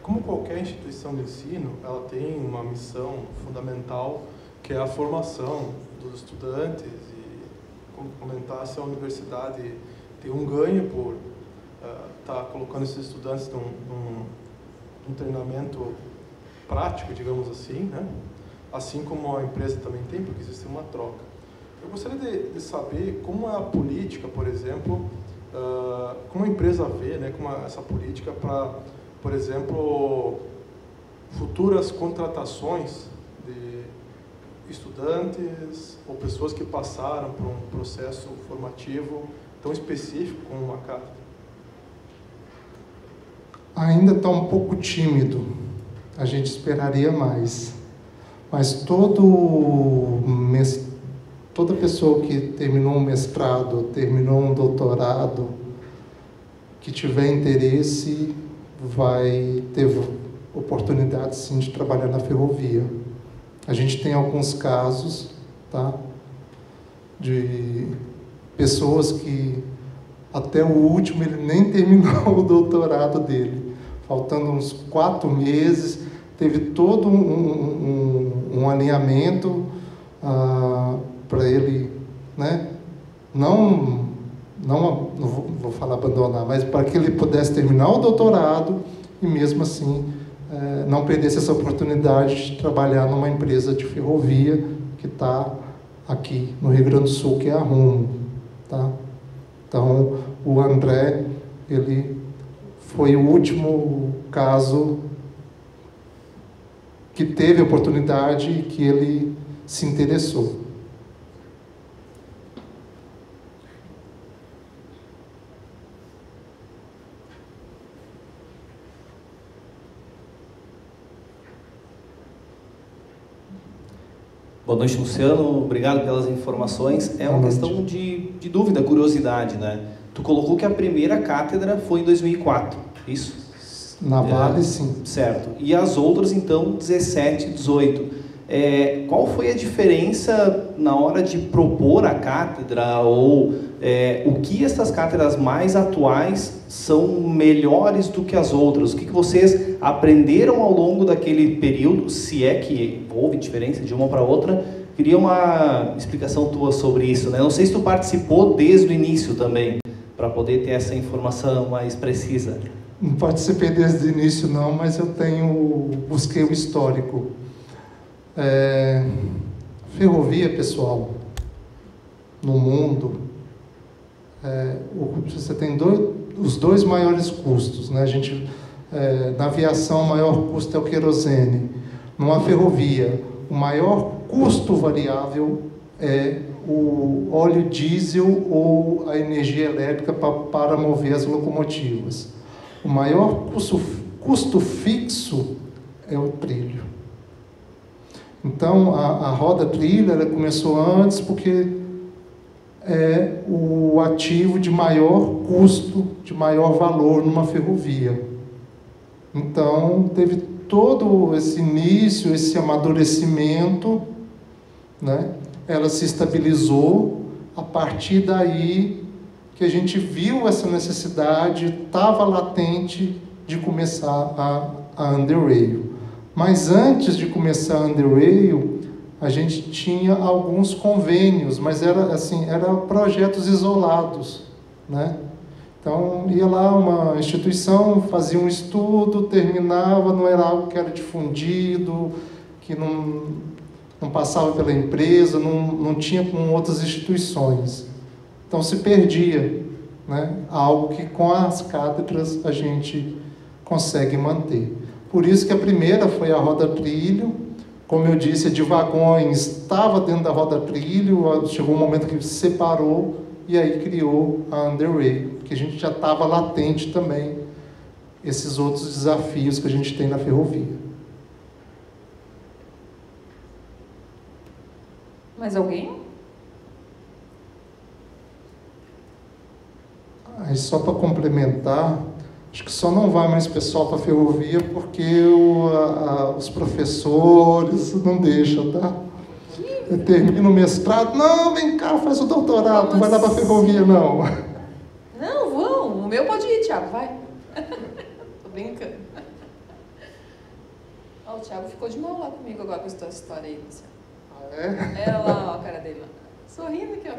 Como qualquer instituição de ensino, ela tem uma missão fundamental, que é a formação dos estudantes, e, como comentasse, a universidade tem um ganho por estar colocando esses estudantes num treinamento prático, digamos assim, né? Assim como a empresa também tem, porque existe uma troca. Eu gostaria de saber como é a política, por exemplo, como a empresa vê, né, como essa política para, por exemplo, futuras contratações de estudantes ou pessoas que passaram por um processo formativo tão específico como uma cátedra. Ainda está um pouco tímido a gente esperaria mais. Mas toda pessoa que terminou um mestrado, terminou um doutorado, que tiver interesse, vai ter oportunidade, sim, de trabalhar na ferrovia. A gente tem alguns casos, tá, de pessoas que até o último ele nem terminou o doutorado dele. Faltando uns 4 meses, teve todo um alinhamento para ele, né, não vou falar abandonar, mas para que ele pudesse terminar o doutorado e mesmo assim não perdesse essa oportunidade de trabalhar numa empresa de ferrovia que está aqui no Rio Grande do Sul, que é a Rumo, tá? Então, o André, ele foi o último caso que teve a oportunidade e que ele se interessou. Boa noite, Luciano. Obrigado pelas informações. É uma questão de dúvida, curiosidade, né? Tu colocou que a primeira cátedra foi em 2004, isso? Na Vale, sim. Certo. E as outras, então, 17, 18. Qual foi a diferença na hora de propor a cátedra ou o que essas cátedras mais atuais são melhores do que as outras? O que vocês aprenderam ao longo daquele período, se é que houve diferença de uma para outra? Queria uma explicação tua sobre isso, né? Não sei se tu participou desde o início também, para poder ter essa informação mais precisa. Não participei desde o início não, mas eu busquei o histórico. Ferrovia, pessoal, no mundo, você tem os dois maiores custos, né? Na aviação, o maior custo é o querosene. Numa ferrovia, o maior custo variável é o óleo diesel ou a energia elétrica para mover as locomotivas. O maior custo fixo é o trilho. Então, a roda trilha ela começou antes porque é o ativo de maior custo, de maior valor numa ferrovia. Então, teve todo esse início, esse amadurecimento, né? Ela se estabilizou, a partir daí que a gente viu essa necessidade, estava latente de começar a Underrail. Mas antes de começar a Underrail, a gente tinha alguns convênios, mas eram projetos isolados, né? Então, ia lá uma instituição, fazia um estudo, terminava, não era algo que era difundido, que não passava pela empresa, não tinha com outras instituições. Então, se perdia, né? Algo que com as cátedras a gente consegue manter. Por isso que a primeira foi a roda trilho. Como eu disse, de vagões, estava dentro da roda trilho, chegou um momento que se separou e aí criou a Underrail, porque a gente já estava latente também esses outros desafios que a gente tem na ferrovia. Mais alguém? Aí só para complementar, acho que só não vai mais pessoal para a ferrovia porque os professores não deixam, tá? Eu termino o mestrado, não, vem cá, faz o doutorado, não vai lá para a ferrovia, não. Não, vão, o meu pode ir, Thiago, vai. Tô brincando. Ó, o Thiago ficou de mal lá comigo agora com essa história aí, Luciano. Ah, é? É lá, ó, a cara dele lá. Sorrindo aqui, ó.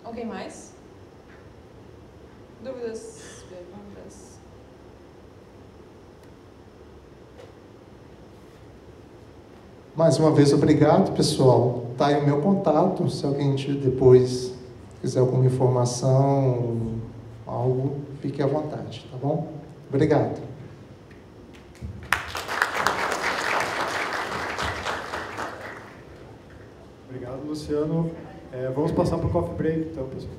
Alguém mais? Dúvidas? Perguntas? Mais uma vez, obrigado, pessoal. Tá aí o meu contato, se alguém depois quiser alguma informação, algo, fique à vontade, tá bom? Obrigado. Obrigado, Luciano. Vamos passar para o coffee break, então, pessoal.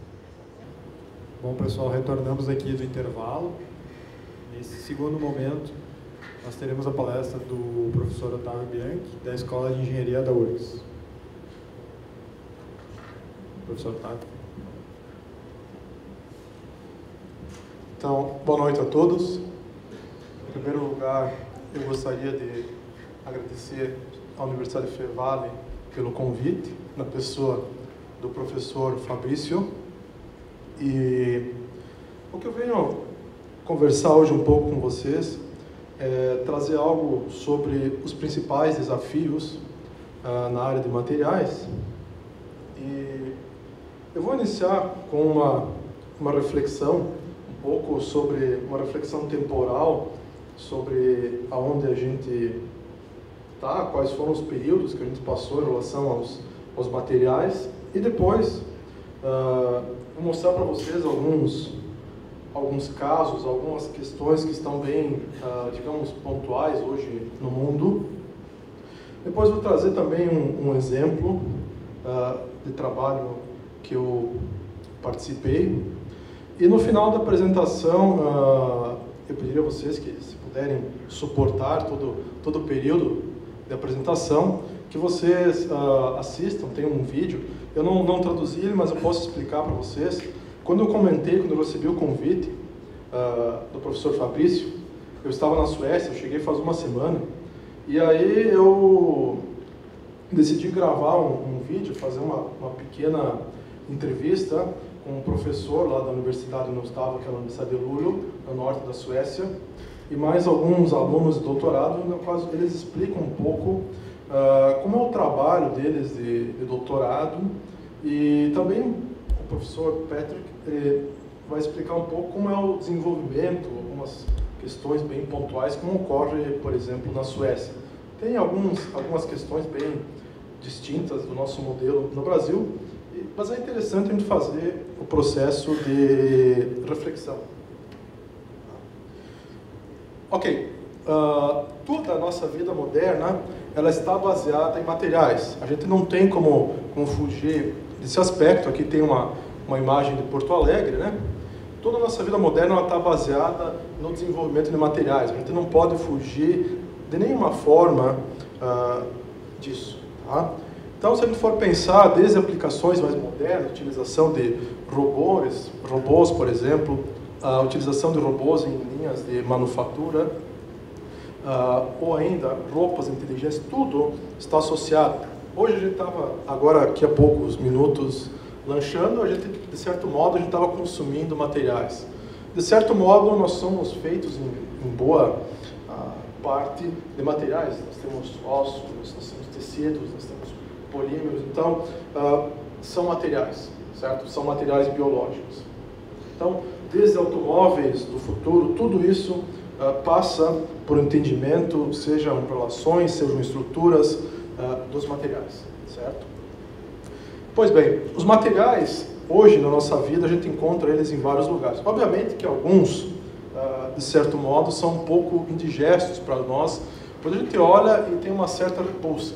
Bom, pessoal, retornamos aqui do intervalo. Nesse segundo momento, nós teremos a palestra do professor Otávio Bianchi, da Escola de Engenharia da URGS. Professor Otávio. Então, boa noite a todos. Em primeiro lugar, eu gostaria de agradecer à Universidade Fevale pelo convite, na pessoa do professor Fabrício. E o que eu venho conversar hoje um pouco com vocês é trazer algo sobre os principais desafios na área de materiais. E eu vou iniciar com uma reflexão, um pouco sobre uma reflexão temporal, sobre aonde a gente está, quais foram os períodos que a gente passou em relação aos materiais, e depois vou mostrar para vocês alguns casos, algumas questões que estão bem, digamos, pontuais hoje no mundo. Depois vou trazer também um exemplo de trabalho que eu participei. E no final da apresentação, eu pediria a vocês que, se puderem suportar todo o período de apresentação, que vocês assistam. Tem um vídeo, eu não traduzi ele, mas eu posso explicar para vocês. Quando eu recebi o convite do professor Fabrício, eu estava na Suécia, eu cheguei faz uma semana, e aí eu decidi gravar um vídeo, fazer uma pequena entrevista com um professor lá da universidade onde eu estava, que é a Universidade de Luleå, no norte da Suécia, e mais alguns alunos de doutorado, no qual eles explicam um pouco como é o trabalho deles de doutorado, e também o professor Patrick vai explicar um pouco como é o desenvolvimento, algumas questões bem pontuais, como ocorre, por exemplo, na Suécia. Tem algumas questões bem distintas do nosso modelo no Brasil, mas é interessante a gente fazer o processo de reflexão. Ok, toda a nossa vida moderna, ela está baseada em materiais. A gente não tem como fugir desse aspecto. Aqui tem uma imagem de Porto Alegre, né? Toda a nossa vida moderna ela está baseada no desenvolvimento de materiais. A gente não pode fugir de nenhuma forma disso. Tá? Então, se a gente for pensar desde aplicações mais modernas, utilização de robôs, por exemplo, a utilização de robôs em linhas de manufatura, ou ainda roupas inteligentes, tudo está associado. Hoje a gente estava, agora aqui a poucos minutos, lanchando, a gente, de certo modo, a gente estava consumindo materiais. De certo modo, nós somos feitos em boa parte de materiais. Nós temos ossos, nós temos tecidos, nós temos polímeros, então são materiais, certo? São materiais biológicos. Então, desde automóveis do futuro, tudo isso passa por entendimento, sejam relações, sejam estruturas dos materiais, certo? Pois bem, os materiais, hoje na nossa vida, a gente encontra eles em vários lugares. Obviamente que alguns, de certo modo, são um pouco indigestos para nós, quando a gente olha e tem uma certa repulsa.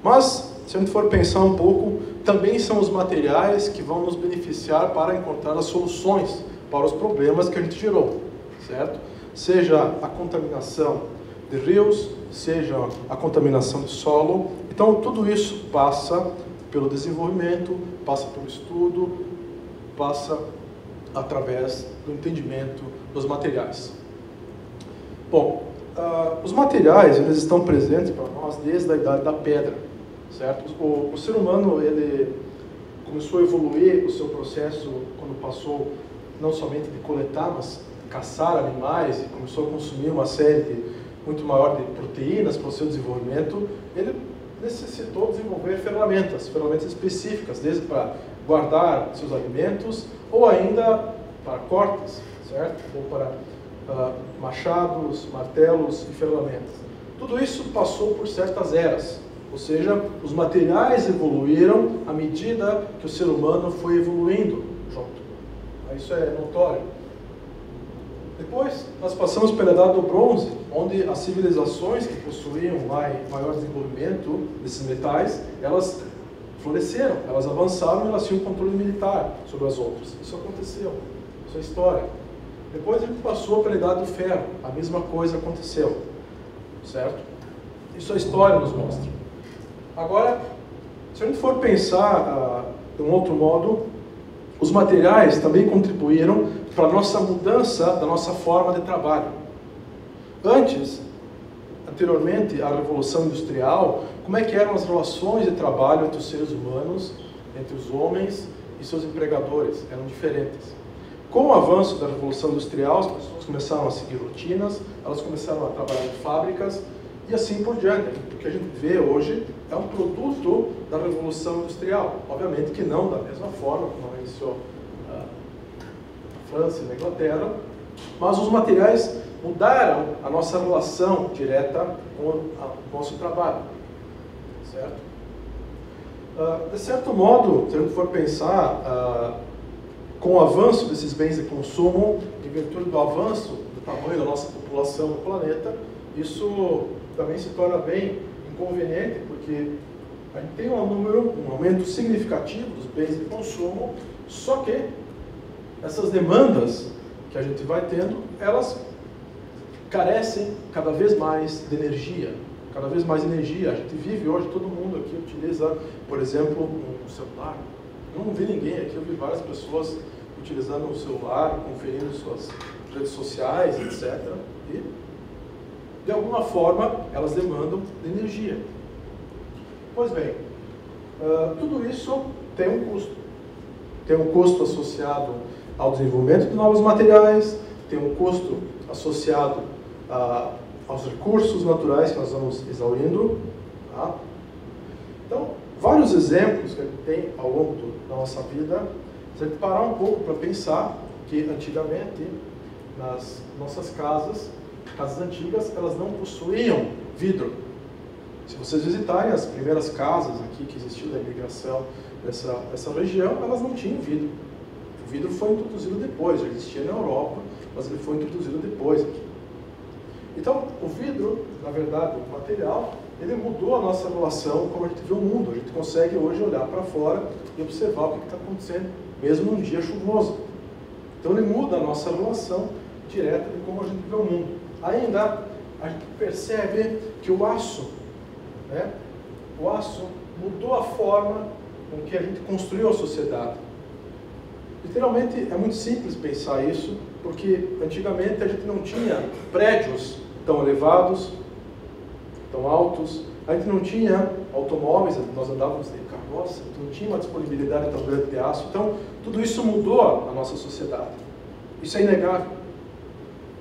Mas, se a gente for pensar um pouco, também são os materiais que vão nos beneficiar para encontrar as soluções para os problemas que a gente gerou, certo? Seja a contaminação de rios, seja a contaminação de solo. Então, tudo isso passa pelo desenvolvimento, passa pelo estudo, passa através do entendimento dos materiais. Bom, os materiais, eles estão presentes para nós desde a Idade da Pedra, certo? O ser humano, ele começou a evoluir o seu processo quando passou não somente de coletar, mas caçar animais e começou a consumir uma série muito maior de proteínas para o seu desenvolvimento. Ele necessitou desenvolver ferramentas específicas, desde para guardar seus alimentos ou ainda para cortes, certo? Ou para machados, martelos e ferramentas. Tudo isso passou por certas eras, ou seja, os materiais evoluíram à medida que o ser humano foi evoluindo junto. Isso é notório. Depois, nós passamos pela Idade do Bronze, onde as civilizações que possuíam maior desenvolvimento desses metais, elas floresceram, elas avançaram e elas tinham controle militar sobre as outras. Isso aconteceu, isso é história. Depois a gente passou para a Idade do Ferro, a mesma coisa aconteceu, certo? Isso a história nos mostra. Agora, se a gente for pensar de um outro modo, os materiais também contribuíram para a nossa mudança da nossa forma de trabalho. Anteriormente à Revolução Industrial, como é que eram as relações de trabalho entre os seres humanos, entre os homens e seus empregadores? Eram diferentes. Com o avanço da Revolução Industrial, as pessoas começaram a seguir rotinas, elas começaram a trabalhar em fábricas e assim por diante. O que a gente vê hoje é um produto da Revolução Industrial. Obviamente que não da mesma forma como iniciou a França e a Inglaterra, mas os materiais mudaram a nossa relação direta com o nosso trabalho, certo? De certo modo, se a gente for pensar, com o avanço desses bens de consumo, em virtude do avanço do tamanho da nossa população no planeta, isso também se torna bem inconveniente, porque a gente tem um aumento significativo dos bens de consumo, só que essas demandas que a gente vai tendo, elas carecem cada vez mais de energia, cada vez mais energia. A gente vive hoje, todo mundo aqui utiliza, por exemplo, um celular. Eu não vi ninguém aqui, eu vi várias pessoas utilizando o celular, conferindo suas redes sociais, etc. E, de alguma forma, elas demandam de energia. Pois bem, tudo isso tem um custo. Tem um custo associado ao desenvolvimento de novos materiais, tem um custo associado aos recursos naturais que nós vamos exaurindo. Tá? Então, vários exemplos que a gente tem ao longo da nossa vida, se a gente parar um pouco para pensar que antigamente, nas nossas casas antigas, elas não possuíam vidro. Se vocês visitarem as primeiras casas aqui que existiu da imigração dessa região, elas não tinham vidro. O vidro foi introduzido depois, já existia na Europa, mas ele foi introduzido depois aqui. Então, o vidro, na verdade, o material, ele mudou a nossa relação como a gente vê o mundo. A gente consegue hoje olhar para fora e observar o que está acontecendo, mesmo num dia chuvoso. Então, ele muda a nossa relação direta de como a gente vê o mundo. Ainda, a gente percebe que o aço mudou a forma com que a gente construiu a sociedade. Literalmente, é muito simples pensar isso, porque antigamente a gente não tinha prédios tão elevados, tão altos, a gente não tinha automóveis, nós andávamos de carroça, então não tinha uma disponibilidade tão grande de aço. Então, tudo isso mudou a nossa sociedade. Isso é inegável,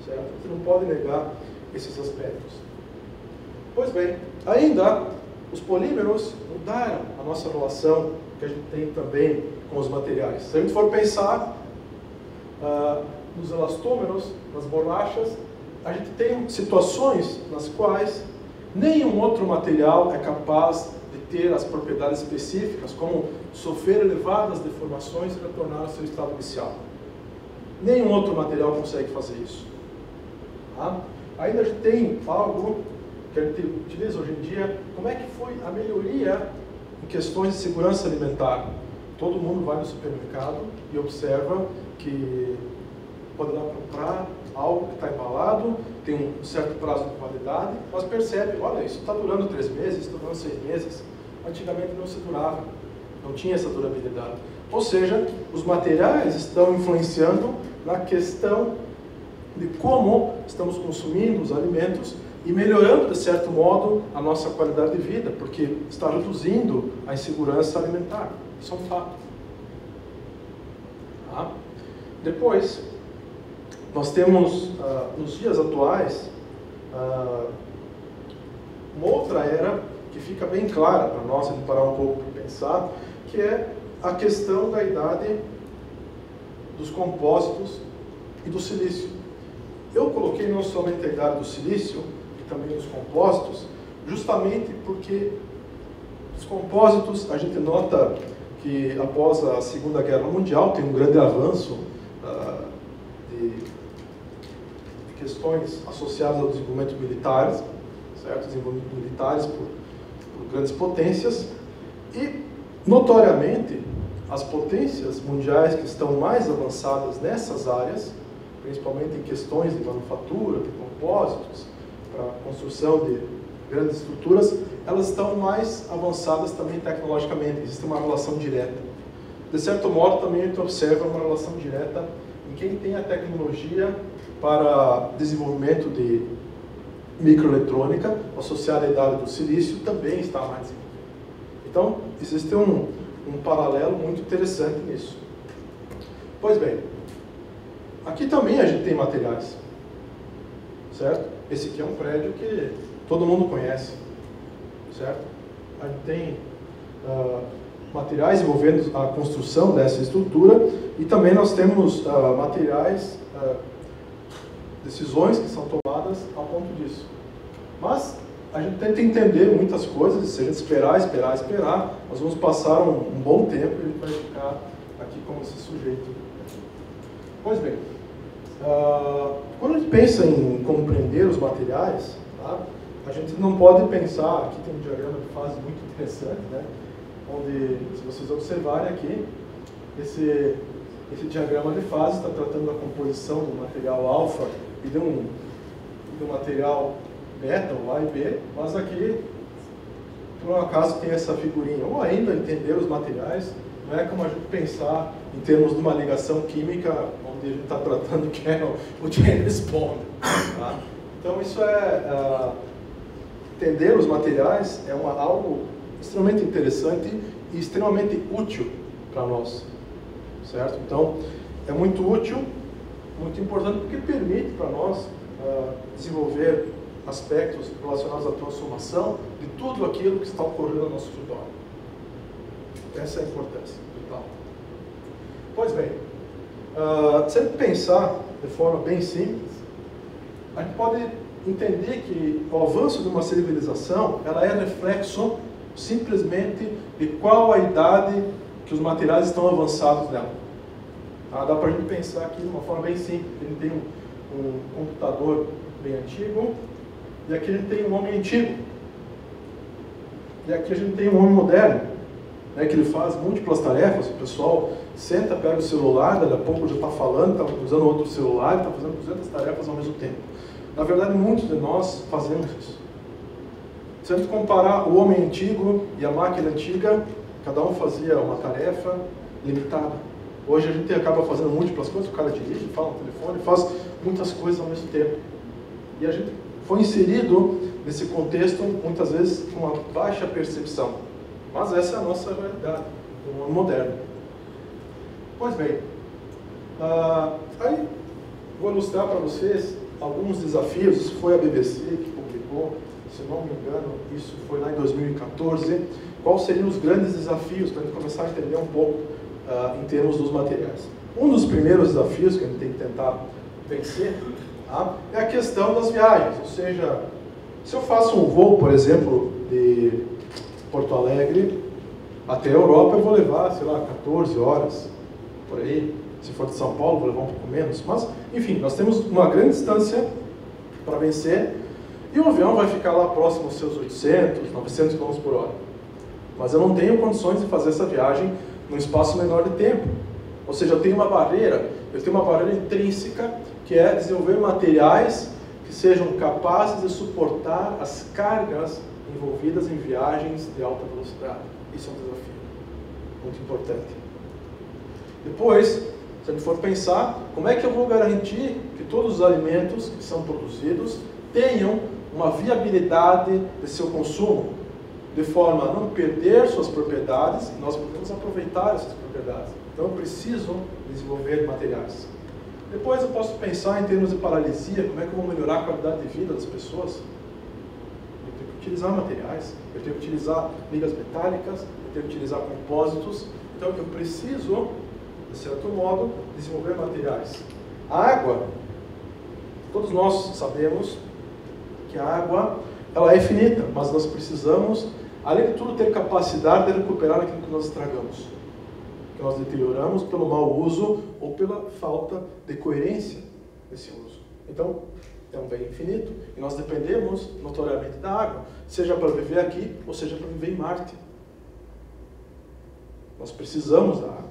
certo? Você não pode negar esses aspectos. Pois bem, ainda os polímeros mudaram a nossa relação que a gente tem também com os materiais. Se a gente for pensar nos elastômeros, nas borrachas, a gente tem situações nas quais nenhum outro material é capaz de ter as propriedades específicas, como sofrer elevadas deformações e retornar ao seu estado inicial. Nenhum outro material consegue fazer isso. Tá? Ainda a gente tem algo que a gente utiliza hoje em dia. Como é que foi a melhoria em questões de segurança alimentar? Todo mundo vai no supermercado e observa que poderá comprar algo que está embalado, tem um certo prazo de validade, mas percebe, olha, isso está durando 3 meses, está durando 6 meses. Antigamente não se durava, não tinha essa durabilidade. Ou seja, os materiais estão influenciando na questão de como estamos consumindo os alimentos e melhorando, de certo modo, a nossa qualidade de vida, porque está reduzindo a insegurança alimentar. Isso é um fato. Tá? Depois, nós temos, nos dias atuais, uma outra era que fica bem clara para nós, se parar um pouco para pensar, que é a questão da idade dos compósitos e do silício. Eu coloquei não somente a idade do silício, e também dos compósitos, justamente porque os compósitos, a gente nota que após a Segunda Guerra Mundial tem um grande avanço de questões associadas ao desenvolvimento militar, certo? Desenvolvimento militares por grandes potências, e notoriamente as potências mundiais que estão mais avançadas nessas áreas principalmente em questões de manufatura, de compósitos, para a construção de grandes estruturas, elas estão mais avançadas também tecnologicamente, existe uma relação direta. De certo modo, também a gente observa uma relação direta em quem tem a tecnologia para desenvolvimento de microeletrônica, associada à idade do silício, também está mais desenvolvida. Então, existe um paralelo muito interessante nisso. Pois bem, aqui também a gente tem materiais, certo? Esse aqui é um prédio que todo mundo conhece, certo? A gente tem materiais envolvendo a construção dessa estrutura e também nós temos materiais, decisões que são tomadas a ponto disso. Mas a gente tenta entender muitas coisas, se a gente esperar, nós vamos passar um bom tempo e a gente vai ficar aqui como esse sujeito. Pois bem, quando a gente pensa em compreender os materiais, tá, a gente não pode pensar, aqui tem um diagrama de fase muito interessante, né, onde, se vocês observarem aqui, esse diagrama de fase está tratando da composição do material alfa e do material beta, ou A e B, mas aqui, por um acaso, tem essa figurinha. Ou ainda entender os materiais, não é como a gente pensar em termos de uma ligação química, onde a gente está tratando que é o James Bond. Tá? Então, isso entender os materiais é algo extremamente interessante e extremamente útil para nós, certo? Então, é muito útil, muito importante, porque permite para nós desenvolver aspectos relacionados à transformação de tudo aquilo que está ocorrendo no nosso redor. Essa é a importância vital. Pois bem, se a gente pensar de forma bem simples, a gente pode entender que o avanço de uma civilização ela é reflexo simplesmente de qual a idade que os materiais estão avançados nela. Dá para a gente pensar aqui de uma forma bem simples. A gente tem um computador bem antigo, e aqui a gente tem um homem antigo. E aqui a gente tem um homem moderno, né, que ele faz múltiplas tarefas. O pessoal senta, pega o celular, daqui a pouco já está falando, está usando outro celular, está fazendo 200 tarefas ao mesmo tempo. Na verdade, muitos de nós fazemos isso. Se a gente comparar o homem antigo e a máquina antiga, cada um fazia uma tarefa limitada. Hoje a gente acaba fazendo múltiplas coisas, o cara dirige, fala no telefone, faz muitas coisas ao mesmo tempo. E a gente foi inserido nesse contexto, muitas vezes, com uma baixa percepção. Mas essa é a nossa realidade, do mundo moderno. Pois bem, aí vou ilustrar para vocês alguns desafios. Isso foi a BBC que publicou, se não me engano, isso foi lá em 2014. Quais seriam os grandes desafios, para a gente começar a entender um pouco em termos dos materiais. Um dos primeiros desafios que a gente tem que tentar vencer é a questão das viagens, ou seja, se eu faço um voo, por exemplo, de Porto Alegre até a Europa, eu vou levar, sei lá, 14 horas, por aí. Se for de São Paulo, vou levar um pouco menos. Mas, enfim, nós temos uma grande distância para vencer e o avião vai ficar lá próximo aos seus 800, 900 km por hora. Mas eu não tenho condições de fazer essa viagem num espaço menor de tempo. Ou seja, eu tenho uma barreira intrínseca, que é desenvolver materiais que sejam capazes de suportar as cargas envolvidas em viagens de alta velocidade. Isso é um desafio muito importante. Depois, se a gente for pensar, como é que eu vou garantir que todos os alimentos que são produzidos tenham uma viabilidade de seu consumo, de forma a não perder suas propriedades, e nós podemos aproveitar essas propriedades. Então eu preciso desenvolver materiais. Depois eu posso pensar em termos de paralisia, como é que eu vou melhorar a qualidade de vida das pessoas. Eu tenho que utilizar materiais, eu tenho que utilizar ligas metálicas, eu tenho que utilizar compósitos. Então eu preciso, de certo modo, desenvolver materiais. A água, todos nós sabemos que a água ela é finita, mas nós precisamos, além de tudo, ter capacidade de recuperar aquilo que nós estragamos, que nós deterioramos pelo mau uso ou pela falta de coerência desse uso. Então, é um bem infinito e nós dependemos notoriamente da água, seja para viver aqui ou seja para viver em Marte. Nós precisamos da água.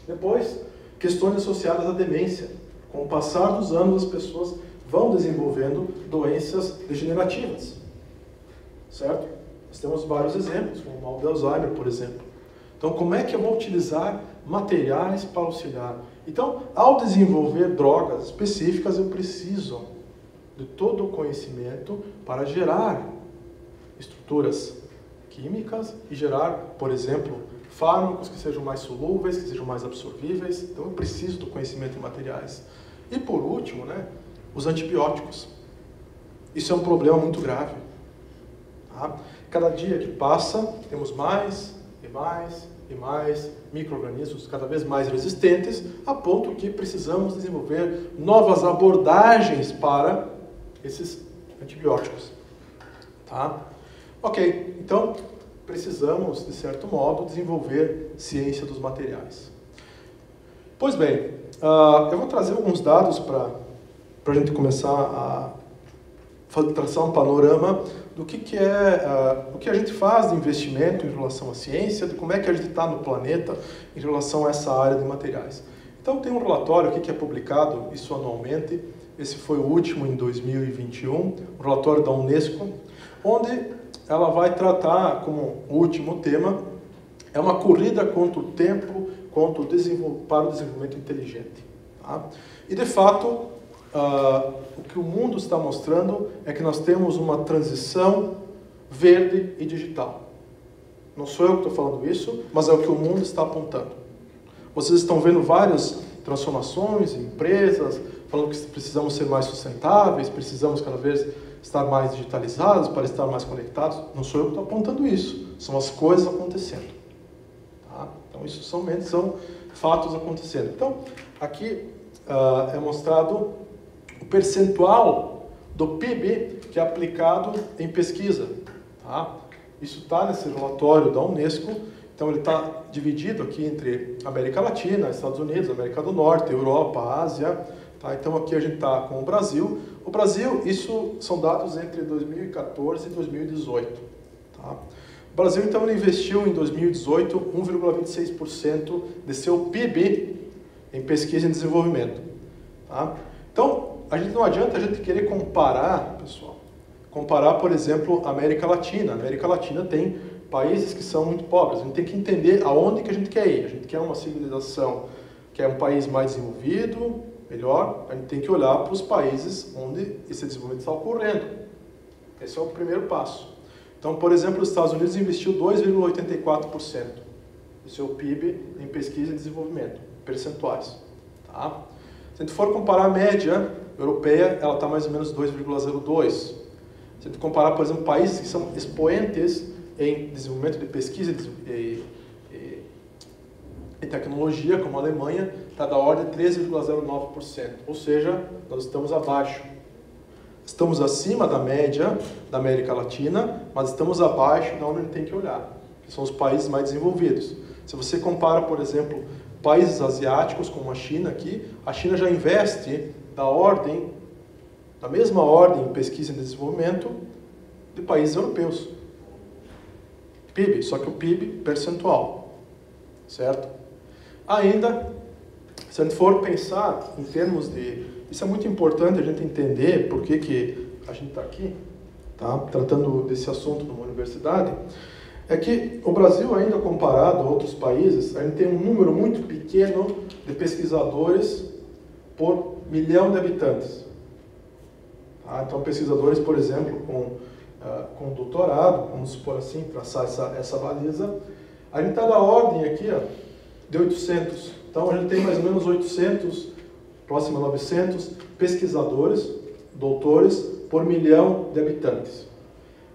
Depois, questões associadas à demência. Com o passar dos anos, as pessoas vão desenvolvendo doenças degenerativas, certo? Nós temos vários exemplos, como o mal de Alzheimer, por exemplo. Então, como é que eu vou utilizar materiais para auxiliar? Então, ao desenvolver drogas específicas, eu preciso de todo o conhecimento para gerar estruturas químicas e gerar, por exemplo, fármacos que sejam mais solúveis, que sejam mais absorvíveis. Então, eu preciso do conhecimento em materiais. E, por último, né, os antibióticos. Isso é um problema muito grave. Tá? Cada dia que passa, temos mais e mais e mais micro-organismos cada vez mais resistentes, a ponto que precisamos desenvolver novas abordagens para esses antibióticos. Tá? Ok, então precisamos, de certo modo, desenvolver ciência dos materiais. Pois bem, eu vou trazer alguns dados para a gente começar a traçar um panorama do que é o que a gente faz de investimento em relação à ciência, de como é que a gente está no planeta em relação a essa área de materiais. Então, tem um relatório aqui que é publicado, isso anualmente, esse foi o último em 2021, um relatório da Unesco, onde ela vai tratar como último tema, é uma corrida contra o tempo, para o desenvolvimento inteligente. Tá? E, de fato, o que o mundo está mostrando é que nós temos uma transição verde e digital. Não sou eu que estou falando isso, mas é o que o mundo está apontando. Vocês estão vendo várias transformações em empresas, falando que precisamos ser mais sustentáveis, precisamos cada vez estar mais digitalizados para estar mais conectados. Não sou eu que estou apontando isso, são as coisas acontecendo. Tá? Então, isso são fatos acontecendo. Então, aqui é mostrado o percentual do PIB que é aplicado em pesquisa. Tá? Isso está nesse relatório da Unesco. Então, ele está dividido aqui entre América Latina, Estados Unidos, América do Norte, Europa, Ásia. Tá? Então, aqui a gente está com o Brasil. O Brasil, isso são dados entre 2014 e 2018. Tá? O Brasil, então, ele investiu em 2018 1,26% de seu PIB em pesquisa e desenvolvimento. Tá? Então, não adianta a gente querer comparar, pessoal. Comparar, por exemplo, a América Latina. A América Latina tem países que são muito pobres. A gente tem que entender aonde que a gente quer ir. A gente quer uma civilização que é um país mais desenvolvido, melhor. A gente tem que olhar para os países onde esse desenvolvimento está ocorrendo. Esse é o primeiro passo. Então, por exemplo, os Estados Unidos investiu 2,84% do seu PIB em pesquisa e desenvolvimento, percentuais. Tá? Se a gente for comparar a média europeia, ela está mais ou menos 2,02%. Se a gente comparar, por exemplo, países que são expoentes em desenvolvimento de pesquisa e tecnologia, como a Alemanha, está da ordem de 13,09%. Ou seja, nós estamos abaixo. Estamos acima da média da América Latina, mas estamos abaixo de onde a gente tem que olhar, que são os países mais desenvolvidos. Se você compara, por exemplo, países asiáticos, como a China aqui, a China já investe da mesma ordem em pesquisa e desenvolvimento de países europeus. PIB, só que o PIB percentual, certo? Ainda, se a gente for pensar em termos de... Isso é muito importante a gente entender por que a gente está aqui, tá? Tratando desse assunto numa universidade, é que o Brasil, ainda comparado a outros países, a gente tem um número muito pequeno de pesquisadores por milhão de habitantes. Tá? Então, pesquisadores, por exemplo, com doutorado, vamos supor assim, traçar essa baliza, a gente está na ordem aqui, ó, de 800. Então, a gente tem mais ou menos 800, próximo a 900 pesquisadores, doutores, por milhão de habitantes.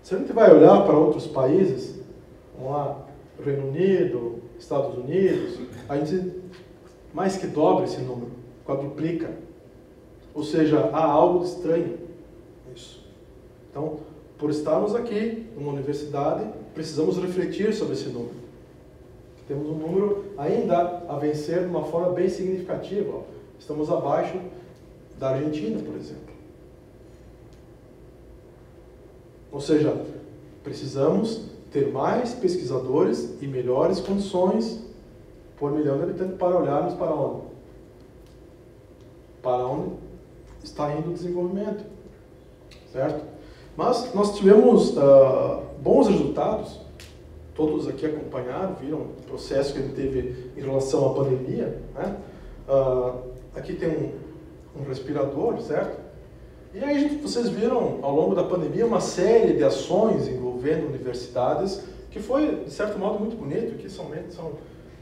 Se a gente vai olhar para outros países, vamos lá, Reino Unido, Estados Unidos, a gente mais que dobra esse número, quadruplica. Ou seja, há algo estranho nisso. Então, por estarmos aqui, numa universidade, precisamos refletir sobre esse número. Temos um número ainda a vencer de uma forma bem significativa. Ó. Estamos abaixo da Argentina, por exemplo. Ou seja, precisamos ter mais pesquisadores e melhores condições por milhão de habitantes para olharmos para onde? para onde está indo o desenvolvimento, certo? Mas nós tivemos bons resultados, todos aqui acompanharam, viram o processo que a gente teve em relação à pandemia, né? Aqui tem um respirador, certo? E aí vocês viram ao longo da pandemia uma série de ações envolvendo universidades, que foi, de certo modo, muito bonito, que somente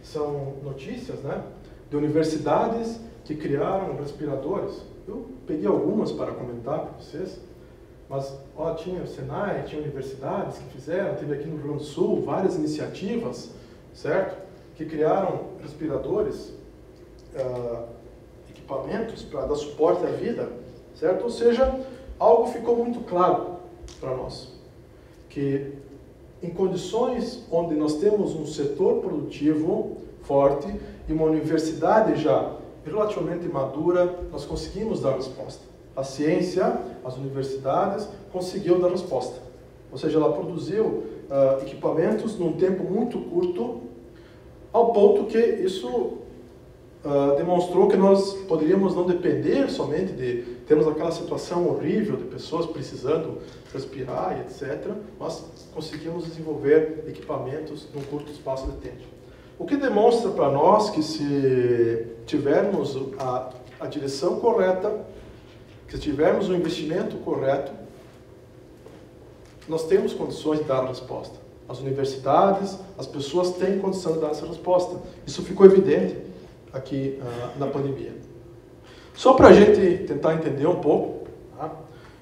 são notícias, né? De universidades que criaram respiradores. Eu peguei algumas para comentar para vocês, mas tinha o Senai, tinha universidades que fizeram, teve aqui no Rio Grande do Sul várias iniciativas, certo? Que criaram respiradores, equipamentos para dar suporte à vida, certo? Ou seja, algo ficou muito claro para nós, que em condições onde nós temos um setor produtivo forte e uma universidade já relativamente madura, nós conseguimos dar resposta. A ciência, as universidades, conseguiu dar resposta. Ou seja, ela produziu equipamentos num tempo muito curto, ao ponto que isso demonstrou que nós poderíamos não depender somente de termos aquela situação horrível de pessoas precisando respirar e etc., mas conseguimos desenvolver equipamentos num curto espaço de tempo. O que demonstra para nós que se tivermos a direção correta, que se tivermos o investimento correto, nós temos condições de dar a resposta. As universidades, as pessoas têm condição de dar essa resposta. Isso ficou evidente aqui na pandemia. Só para a gente tentar entender um pouco, tá?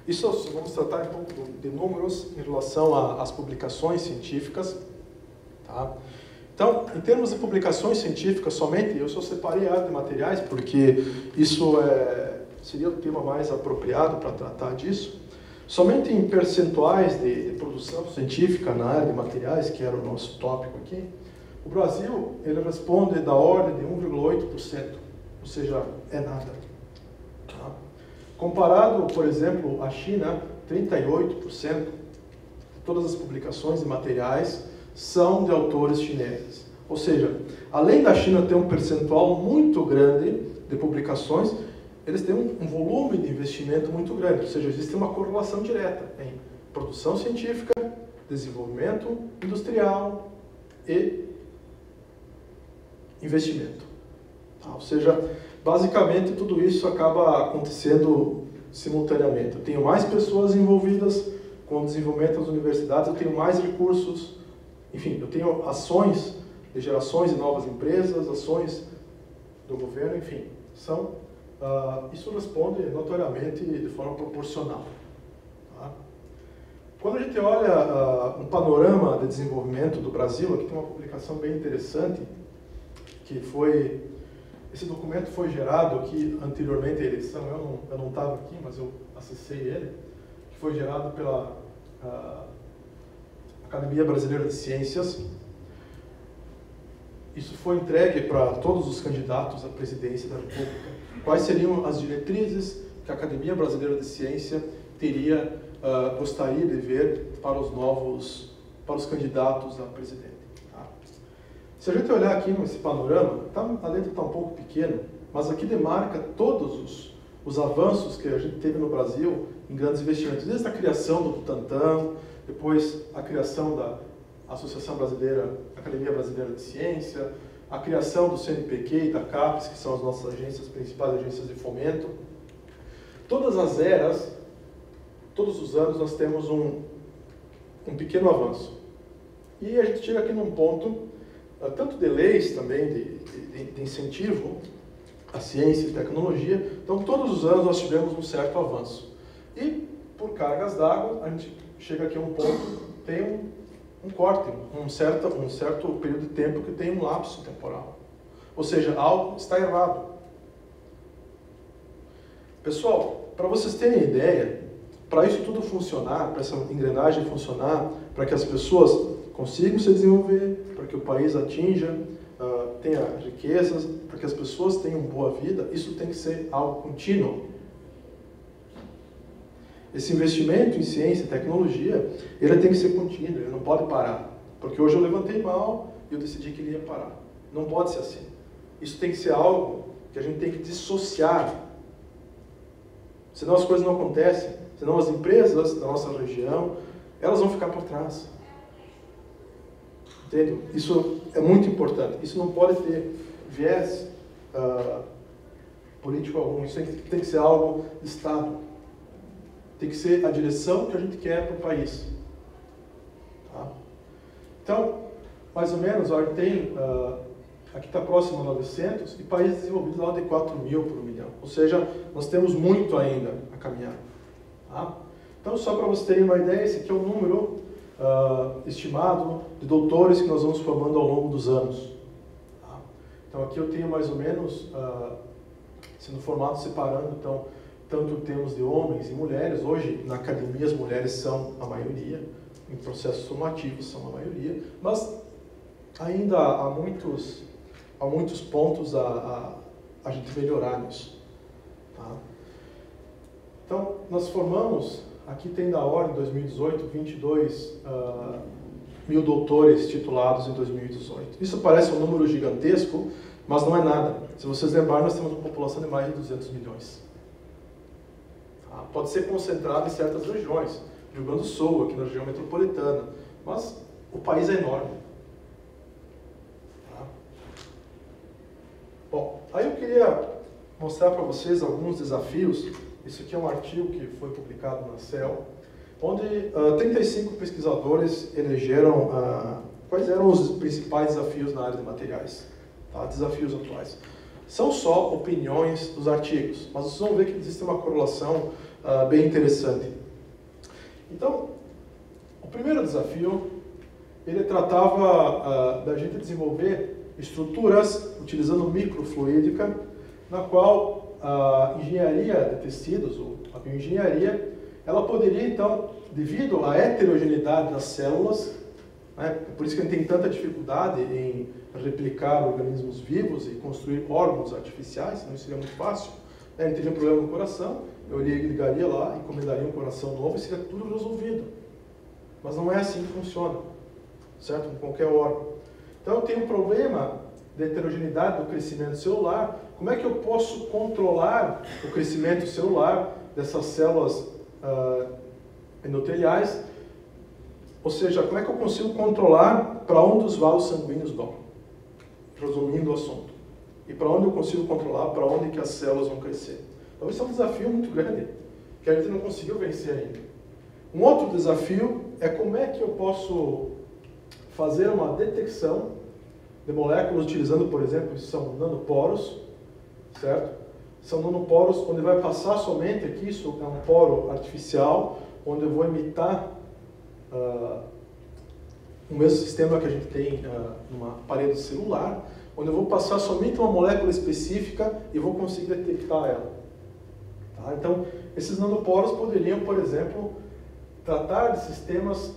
Isso vamos tratar um pouco de números em relação às publicações científicas. Tá? Então, em termos de publicações científicas somente, eu só separei a área de materiais, porque isso seria o tema mais apropriado para tratar disso. Somente em percentuais de produção científica na área de materiais, que era o nosso tópico aqui, o Brasil ele responde da ordem de 1,8%, ou seja, é nada. Tá? Comparado, por exemplo, à China, 38% de todas as publicações de materiais são de autores chineses. Ou seja, além da China ter um percentual muito grande de publicações, eles têm um volume de investimento muito grande, ou seja, existe uma correlação direta em produção científica, desenvolvimento industrial e investimento. Tá? Ou seja, basicamente tudo isso acaba acontecendo simultaneamente. Eu tenho mais pessoas envolvidas com o desenvolvimento das universidades, eu tenho mais recursos, enfim, eu tenho ações de gerações de novas empresas, ações do governo, enfim, isso responde notoriamente de forma proporcional. Tá? Quando a gente olha um panorama de desenvolvimento do Brasil, aqui tem uma publicação bem interessante, que esse documento foi gerado aqui anteriormente à eleição, eu não estava aqui, mas eu acessei ele, que foi gerado pela Academia Brasileira de Ciências. Isso foi entregue para todos os candidatos à presidência da República. Quais seriam as diretrizes que a Academia Brasileira de Ciência gostaria de ver para os candidatos a presidente? Tá? Se a gente olhar aqui nesse panorama, a letra está um pouco pequena, mas aqui demarca todos os avanços que a gente teve no Brasil em grandes investimentos, desde a criação do Butantan, depois a criação da Associação Brasileira, Academia Brasileira de Ciência, a criação do CNPq e da CAPES, que são as nossas principais agências de fomento. Todas as eras, todos os anos, nós temos um pequeno avanço. E a gente chega aqui num ponto, tanto de leis também, de incentivo à ciência e tecnologia. Então, todos os anos nós tivemos um certo avanço. E, por cargas d'água, a gente chega aqui a um ponto, tem um corte, um certo período de tempo que tem um lapso temporal. Ou seja, algo está errado. Pessoal, para vocês terem ideia, para isso tudo funcionar, para essa engrenagem funcionar, para que as pessoas consigam se desenvolver, para que o país tenha riquezas, para que as pessoas tenham boa vida, isso tem que ser algo contínuo. Esse investimento em ciência e tecnologia, ele tem que ser contínuo, ele não pode parar. Porque hoje eu levantei mal e eu decidi que ele ia parar. Não pode ser assim. Isso tem que ser algo que a gente tem que dissociar Senão as coisas não acontecem. Senão as empresas da nossa região, elas vão ficar por trás. Entende? Isso é muito importante. Isso não pode ter viés político algum. Isso tem que ser algo de Estado. Tem que ser a direção que a gente quer para o país. Tá? Então, mais ou menos, a gente tem, aqui está próximo a 900, e países desenvolvidos lá de 4 mil por 1 milhão. Ou seja, nós temos muito ainda a caminhar. Tá? Então, só para vocês terem uma ideia, esse aqui é o número estimado de doutores que nós vamos formando ao longo dos anos. Tá? Então, aqui eu tenho mais ou menos, sendo formado separando, então, tanto temos de homens e mulheres. Hoje, na academia, as mulheres são a maioria, em processos formativos são a maioria, mas ainda há muitos pontos a gente melhorar nisso. Tá? Então, nós formamos, aqui tem da ordem, 2018, 22 mil doutores titulados em 2018. Isso parece um número gigantesco, mas não é nada. Se vocês lembrarem, nós temos uma população de mais de 200 milhões. Tá? Pode ser concentrado em certas regiões, Rio Grande do Sul, aqui na região metropolitana, mas o país é enorme. Tá? Bom, aí eu queria mostrar para vocês alguns desafios. Isso aqui é um artigo que foi publicado na CEL, onde 35 pesquisadores elegeram quais eram os principais desafios na área de materiais, tá? Desafios atuais. São só opiniões dos artigos, mas vocês vão ver que existe uma correlação bem interessante. Então, o primeiro desafio, ele tratava da gente desenvolver estruturas utilizando microfluídica, na qual a engenharia de tecidos, ou a bioengenharia, ela poderia, então, devido à heterogeneidade das células, né, por isso que a gente tem tanta dificuldade em replicar organismos vivos e construir órgãos artificiais, senão isso seria muito fácil. A gente teria um problema no coração, eu ligaria lá, encomendaria um coração novo e seria tudo resolvido. Mas não é assim que funciona, certo? Com qualquer órgão. Então eu tenho um problema de heterogeneidade do crescimento celular. Como é que eu posso controlar o crescimento celular dessas células endoteliais? Ou seja, como é que eu consigo controlar para onde os vasos sanguíneos vão? Resumindo o assunto. E para onde eu consigo controlar, para onde que as células vão crescer. Então esse é um desafio muito grande, que a gente não conseguiu vencer ainda. Um outro desafio é como é que eu posso fazer uma detecção de moléculas utilizando, por exemplo, são nanoporos, certo? São nanoporos onde vai passar somente aqui, isso é um poro artificial, onde eu vou imitar o mesmo sistema que a gente tem numa parede celular, onde eu vou passar somente uma molécula específica e vou conseguir detectar ela. Tá? Então, esses nanoporos poderiam, por exemplo, tratar de sistemas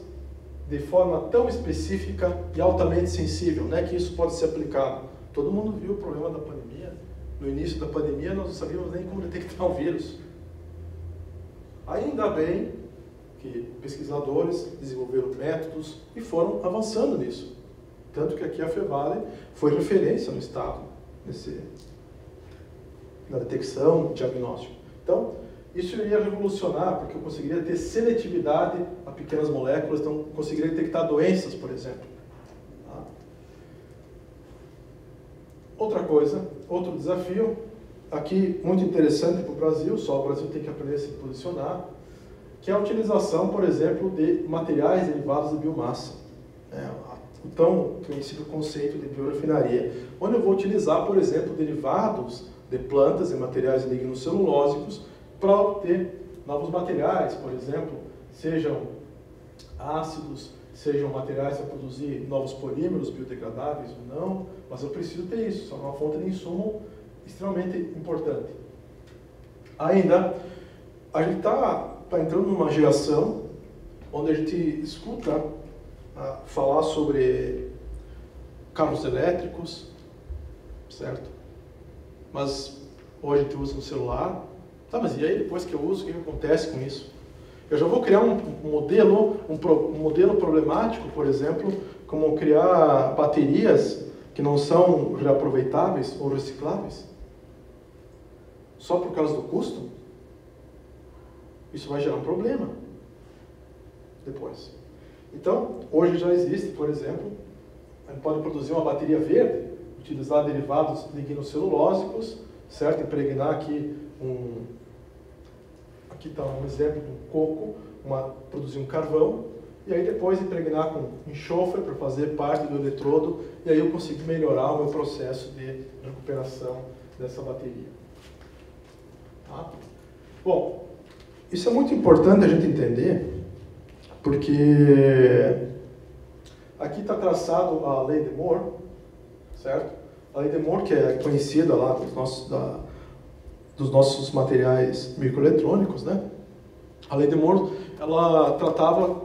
de forma tão específica e altamente sensível, né, que isso pode ser aplicado. Todo mundo viu o problema da pandemia. No início da pandemia, nós não sabíamos nem como detectar o vírus. Ainda bem que pesquisadores desenvolveram métodos e foram avançando nisso. Tanto que aqui a Fevale foi referência no estado, na detecção, diagnóstico. Então, isso iria revolucionar, porque eu conseguiria ter seletividade a pequenas moléculas, então conseguiria detectar doenças, por exemplo. Tá? Outra coisa, outro desafio, aqui muito interessante para o Brasil, só o Brasil tem que aprender a se posicionar, que é a utilização, por exemplo, de materiais derivados de biomassa. O tão conhecido conceito de biorefinaria, onde eu vou utilizar, por exemplo, derivados de plantas e materiais lignocelulósicos para obter novos materiais, por exemplo, sejam ácidos, sejam materiais para produzir novos polímeros biodegradáveis ou não, mas eu preciso ter isso, isso é uma fonte de insumo extremamente importante. Ainda, a gente está entrando numa geração onde a gente escuta falar sobre carros elétricos, certo? Mas hoje a gente usa um celular. Tá, mas e aí depois que eu uso, o que acontece com isso? Eu já vou criar um modelo problemático, por exemplo, como criar baterias que não são reaproveitáveis ou recicláveis? Só por causa do custo? Isso vai gerar um problema depois. Então, hoje já existe, por exemplo, a gente pode produzir uma bateria verde, utilizar derivados lignocelulósicos, certo? Impregnar aqui aqui está um exemplo de um coco, produzir um carvão, e aí depois impregnar com enxofre para fazer parte do eletrodo, e aí eu consigo melhorar o meu processo de recuperação dessa bateria. Tá? Bom, isso é muito importante a gente entender, porque aqui está traçado a lei de Moore, certo? A lei de Moore, que é conhecida lá dos nossos materiais microeletrônicos, né? A lei de Moore, ela tratava,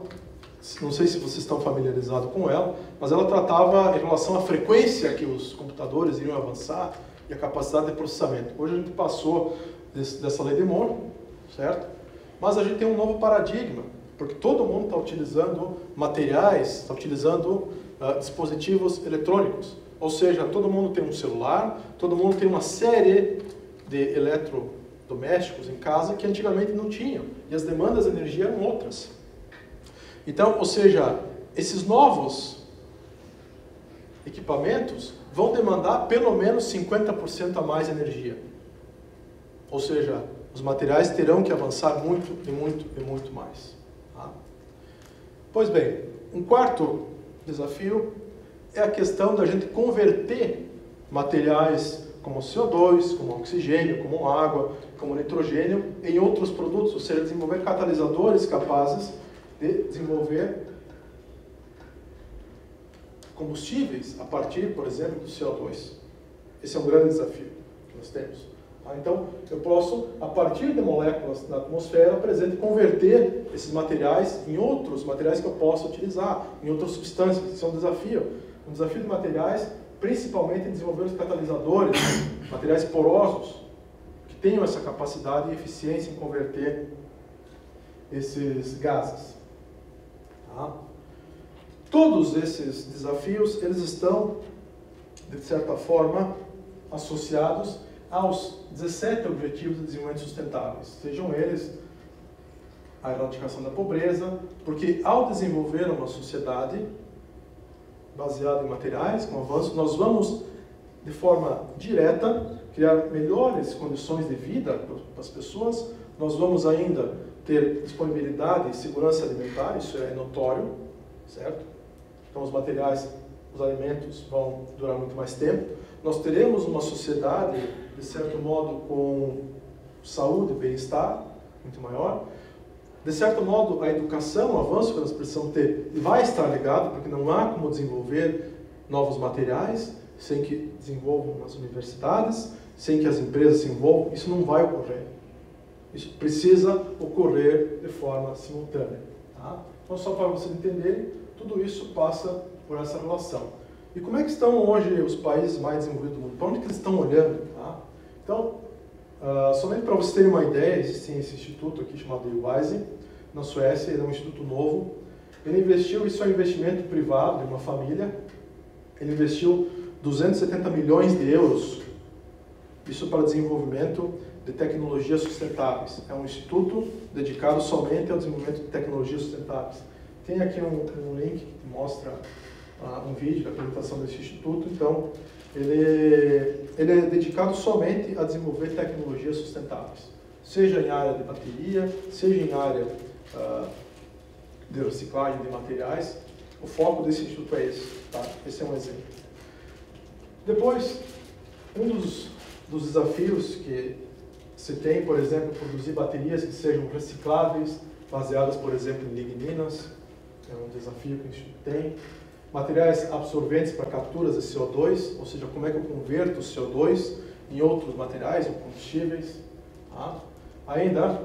não sei se vocês estão familiarizados com ela, mas ela tratava em relação à frequência que os computadores iriam avançar e a capacidade de processamento. Hoje a gente passou dessa lei de Moore, certo? Mas a gente tem um novo paradigma, porque todo mundo está utilizando materiais, está utilizando dispositivos eletrônicos. Ou seja, todo mundo tem um celular, todo mundo tem uma série de eletrodomésticos em casa que antigamente não tinham. E as demandas de energia eram outras. Então, ou seja, esses novos equipamentos vão demandar pelo menos 50% a mais energia. Ou seja, os materiais terão que avançar muito e muito e muito mais. Tá? Pois bem, um quarto desafio é a questão da gente converter materiais como CO2, como oxigênio, como água, como nitrogênio em outros produtos, ou seja, desenvolver catalisadores capazes de desenvolver combustíveis a partir, por exemplo, do CO2. Esse é um grande desafio que nós temos. Então, eu posso, a partir de moléculas na atmosfera presente, converter esses materiais em outros materiais que eu possa utilizar, em outras substâncias. Isso é um desafio. Um desafio de materiais, principalmente em desenvolver os catalisadores, materiais porosos, que tenham essa capacidade e eficiência em converter esses gases. Tá? Todos esses desafios, eles estão, de certa forma, associados aos 17 Objetivos de Desenvolvimento Sustentáveis, sejam eles a erradicação da pobreza, porque ao desenvolver uma sociedade baseada em materiais, com avanço, nós vamos, de forma direta, criar melhores condições de vida para as pessoas, nós vamos ainda ter disponibilidade e segurança alimentar, isso é notório, certo? Então os materiais, os alimentos vão durar muito mais tempo. Nós teremos uma sociedade, de certo modo, com saúde e bem-estar muito maior. De certo modo, a educação, o avanço que nós precisamos ter, vai estar ligado, porque não há como desenvolver novos materiais sem que desenvolvam nas universidades, sem que as empresas se envolvam. Isso não vai ocorrer. Isso precisa ocorrer de forma simultânea. Tá? Então, só para vocês entenderem, tudo isso passa por essa relação. E como é que estão hoje os países mais desenvolvidos do mundo? Para onde que eles estão olhando? Tá? Então, somente para vocês terem uma ideia, existe esse instituto aqui chamado EWISE, na Suécia, ele é um instituto novo. Ele investiu, isso é um investimento privado de uma família, ele investiu 270 milhões de euros, isso para desenvolvimento de tecnologias sustentáveis. É um instituto dedicado somente ao desenvolvimento de tecnologias sustentáveis. Tem aqui um link que mostra um vídeo da apresentação desse instituto. Então, ele é dedicado somente a desenvolver tecnologias sustentáveis, seja em área de bateria, seja em área de reciclagem de materiais. O foco desse instituto é esse. Tá? Esse é um exemplo. Depois, um dos desafios que se tem, por exemplo, produzir baterias que sejam recicláveis, baseadas, por exemplo, em ligninas, é um desafio que a gente tem. Materiais absorventes para capturas de CO2, ou seja, como é que eu converto o CO2 em outros materiais, ou combustíveis. Tá? Ainda,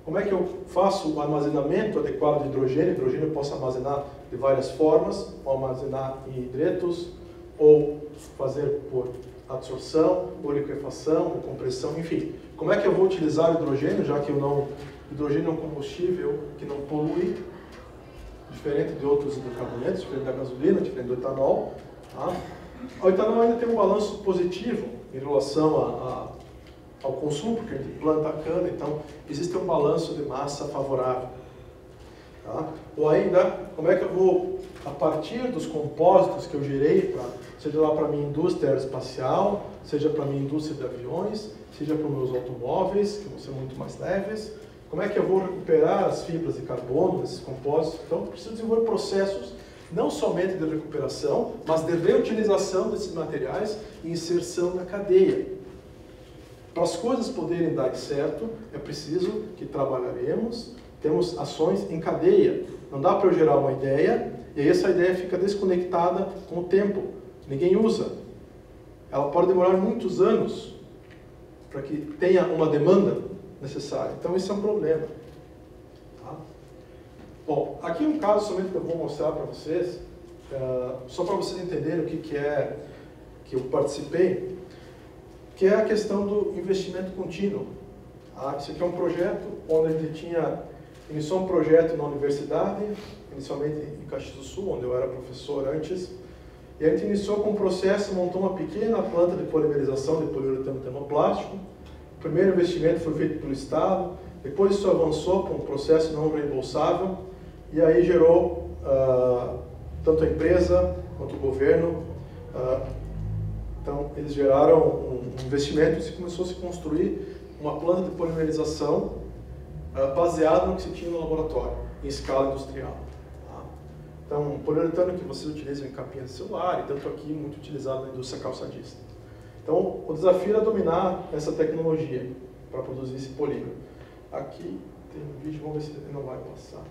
como é que eu faço o armazenamento adequado de hidrogênio? Hidrogênio eu posso armazenar de várias formas, ou armazenar em hidretos, ou fazer por absorção, ou liquefação, ou compressão, enfim. Como é que eu vou utilizar o hidrogênio, já que hidrogênio é um combustível que não polui, diferente de outros hidrocarbonetos, diferente da gasolina, diferente do etanol. Tá? O etanol ainda tem um balanço positivo em relação ao consumo, porque a gente planta a cana, então existe um balanço de massa favorável. Tá? Ou ainda, como é que eu vou, a partir dos compósitos que eu gerei, seja lá para a minha indústria aeroespacial, seja para a minha indústria de aviões, seja para os meus automóveis, que vão ser muito mais leves, como é que eu vou recuperar as fibras de carbono desses compósitos? Então, eu preciso desenvolver processos não somente de recuperação, mas de reutilização desses materiais e inserção na cadeia. Para as coisas poderem dar certo, é preciso que trabalharemos, temos ações em cadeia. Não dá para eu gerar uma ideia e aí essa ideia fica desconectada com o tempo. Ninguém usa. Ela pode demorar muitos anos para que tenha uma demanda necessária. Então, isso é um problema. Tá? Bom, aqui um caso somente que eu vou mostrar para vocês, só para vocês entenderem o que é que eu participei, que é a questão do investimento contínuo. Esse aqui é um projeto onde a gente iniciou um projeto na universidade, inicialmente em Caxias do Sul, onde eu era professor antes, e a gente iniciou com um processo, montou uma pequena planta de polimerização de poliuretano termoplástico. O primeiro investimento foi feito pelo Estado, depois isso avançou para um processo não reembolsável, e aí gerou tanto a empresa quanto o governo. Então, eles geraram um investimento e começou a se construir uma planta de polimerização baseada no que se tinha no laboratório, em escala industrial. Tá? Então, o poliuretano que vocês utilizam em capinhas de celular, e tanto aqui, muito utilizado na indústria calçadista. Então, o desafio era dominar essa tecnologia para produzir esse polímero. Aqui tem um vídeo, vamos ver se ele não vai passar.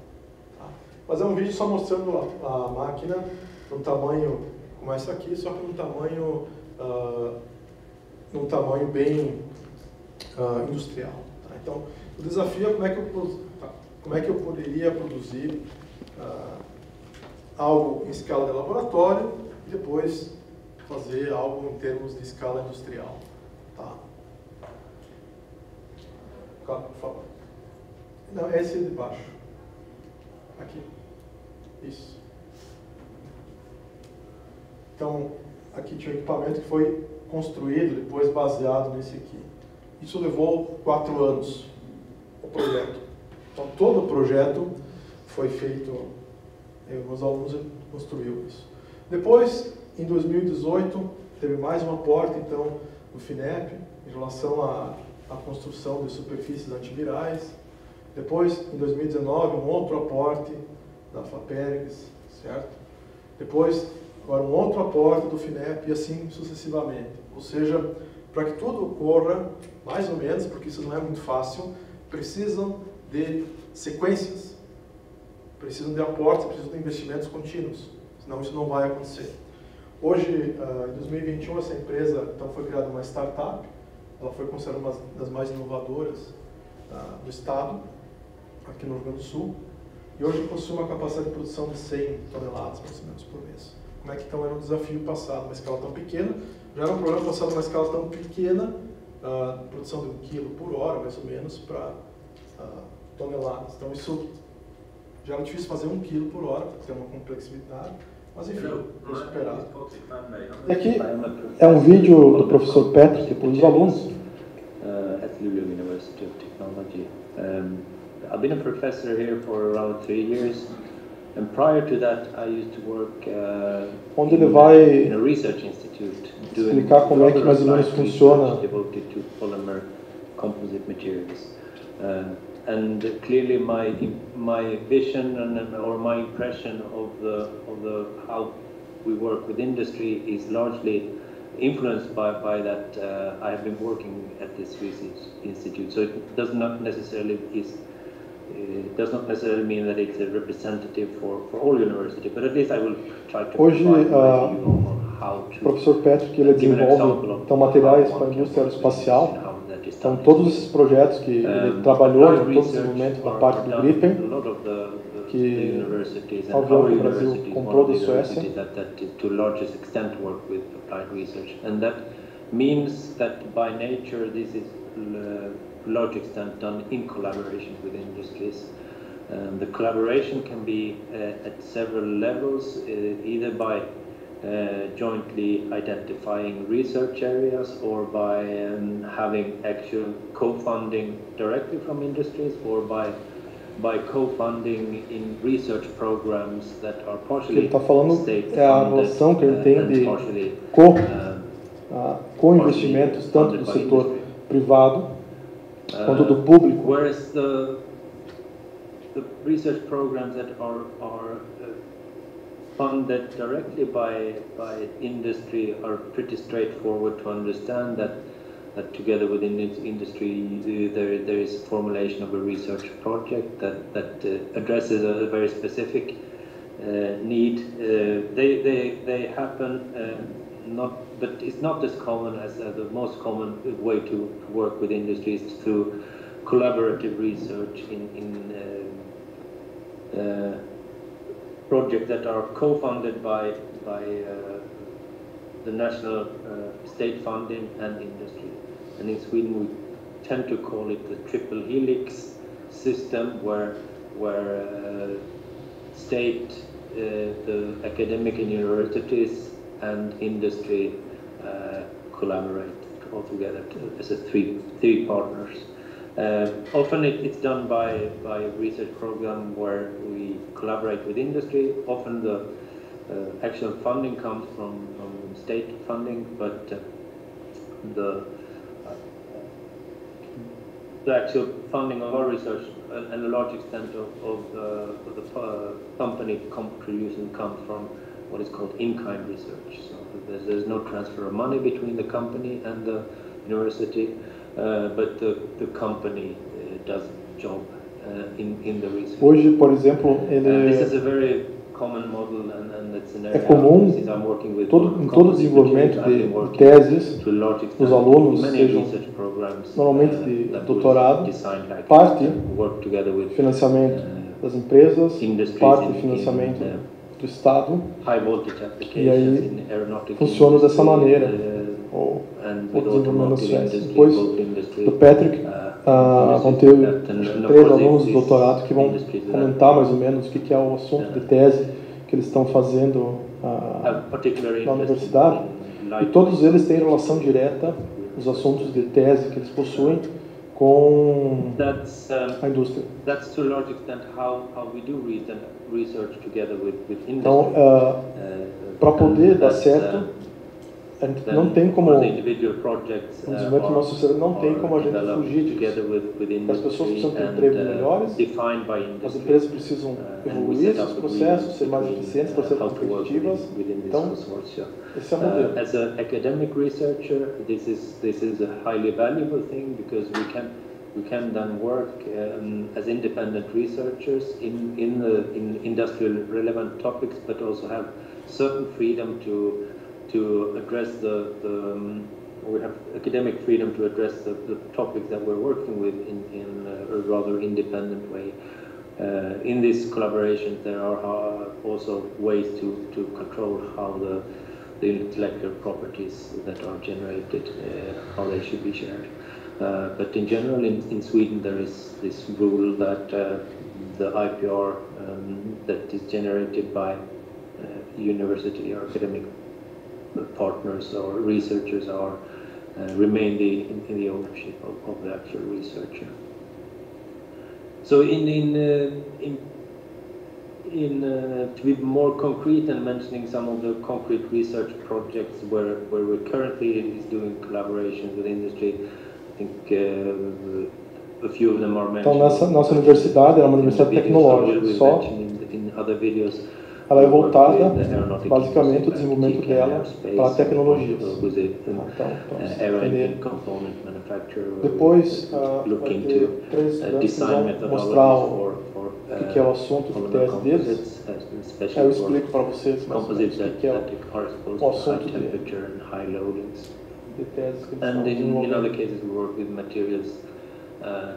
Tá? Mas é um vídeo só mostrando a máquina num tamanho, como essa aqui, só que num tamanho bem industrial. Tá? Então, o desafio é como é que eu poderia produzir algo em escala de laboratório e depois fazer algo em termos de escala industrial. Tá? Por favor. Não, esse de baixo. Aqui. Isso. Então, aqui tinha um equipamento que foi construído, depois baseado nesse aqui. Isso levou 4 anos, o projeto. Então, todo o projeto foi feito, meus alunos construíram isso. Depois, em 2018, teve mais um aporte, então, do FINEP, em relação à construção de superfícies antivirais. Depois, em 2019, um outro aporte da FAPERGS, certo? Depois, agora um outro aporte do FINEP e assim sucessivamente. Ou seja, para que tudo ocorra, mais ou menos, porque isso não é muito fácil, precisam de sequências, precisam de aportes, precisam de investimentos contínuos, senão isso não vai acontecer. Hoje, em 2021, essa empresa então, foi criada uma startup, ela foi considerada uma das mais inovadoras do estado, aqui no Rio Grande do Sul, e hoje possui uma capacidade de produção de 100 toneladas, mais ou menos, por mês. Como é que então era um desafio passado, uma escala tão pequena? Já era um problema passado uma escala tão pequena, produção de 1 kg por hora, mais ou menos, para toneladas. Então isso já era difícil fazer 1 kg por hora, porque tem uma complexidade, mas enfim, foi superado. E aqui é um vídeo do professor Patrick para os alunos. At Luleå University of Technology. I've been a professor here for around 3 years. And prior to that, I used to work onde ele vai in a research institute explicar como é que mais ou menos funciona devoted to polymer composite materials. And clearly, my vision or my impression of the how we work with industry is largely influenced by that. I have been working at this research institute, so it does not necessarily mean that it's a representative for all university, but at least I will try to Hoje, o professor Patrick ele desenvolve então, materiais para a indústria aeroespacial. Então, todos esses projetos que ele trabalhou em todo o desenvolvimento da parte do Gripen, que ao ver que o Brasil comprou da Suécia. To largest extent work with applied research, and that means that by nature this is large extent done in collaboration with industries. The collaboration can be at several levels, either by jointly identifying research areas, or by having actual co-funding directly from industries, or by co-funding in research programs that are partially state-funded and partially co-investimentos tanto do setor privado quanto do público. Whereas the research programs that are funded directly by industry are pretty straightforward to understand, that together within industry there is formulation of a research project that addresses a very specific need. They happen but it's not as common as the most common way to work with industries through collaborative research in projects that are co-funded by the national state funding and industry. And in Sweden we tend to call it the triple helix system, where state, the academic and universities and industry collaborate all together as a three partners. Often it's done by a research program where we collaborate with industry. Often the actual funding comes from state funding, but the actual funding of our research and a large extent of the company contribution comes from what is called in-kind research. So there's no transfer of money between the company and the university, but the company does the job in the research. Hoje, por exemplo, this is a very common model, and it's an area comum I'm working with em todo o desenvolvimento de teses dos alunos, sejam normalmente de doutorado, parte financiamento das empresas, parte financiamento do Estado, e aí funciona dessa maneira o desenvolvimento das ciências. Depois do Patrick, vão ter 3 alunos de doutorado que vão comentar mais ou menos o que é o assunto de tese que eles estão fazendo na universidade, e todos eles têm relação direta, os assuntos de tese que eles possuem, com a indústria. Então, para poder dar certo, a gente não tem como, o desenvolvimento do nosso cérebro não tem como a gente fugir disso. As pessoas precisam ter empregos melhores, as empresas precisam evoluir seus processos, ser mais eficientes para ser competitivas. Então, esse é o modelo. As an academic researcher, this is a highly valuable thing, because we can then work as independent researchers in industrial relevant topics, but also have certain freedom to address we have academic freedom to address the topics that we're working with in a rather independent way. In this collaboration, there are also ways to control how the intellectual properties that are generated, how they should be shared. But in general, in Sweden, there is this rule that the IPR that is generated by university or academic partners or researchers remain in the ownership of the actual researcher. So to be more concrete and mentioning some of the concrete research projects where we're currently doing collaboration with industry, I think a few of them are mentioned. Então, nossa universidade é uma universidade tecnológica, só. In other videos, ela é voltada, basicamente, o desenvolvimento dela para tecnologias. Depois, vai ter 3 estudantes que vão mostrar o que é o assunto de tese deles. Eu explico para vocês mais ou menos o que é o assunto de teses que eles estão desenvolvendo. In other cases, we work with materials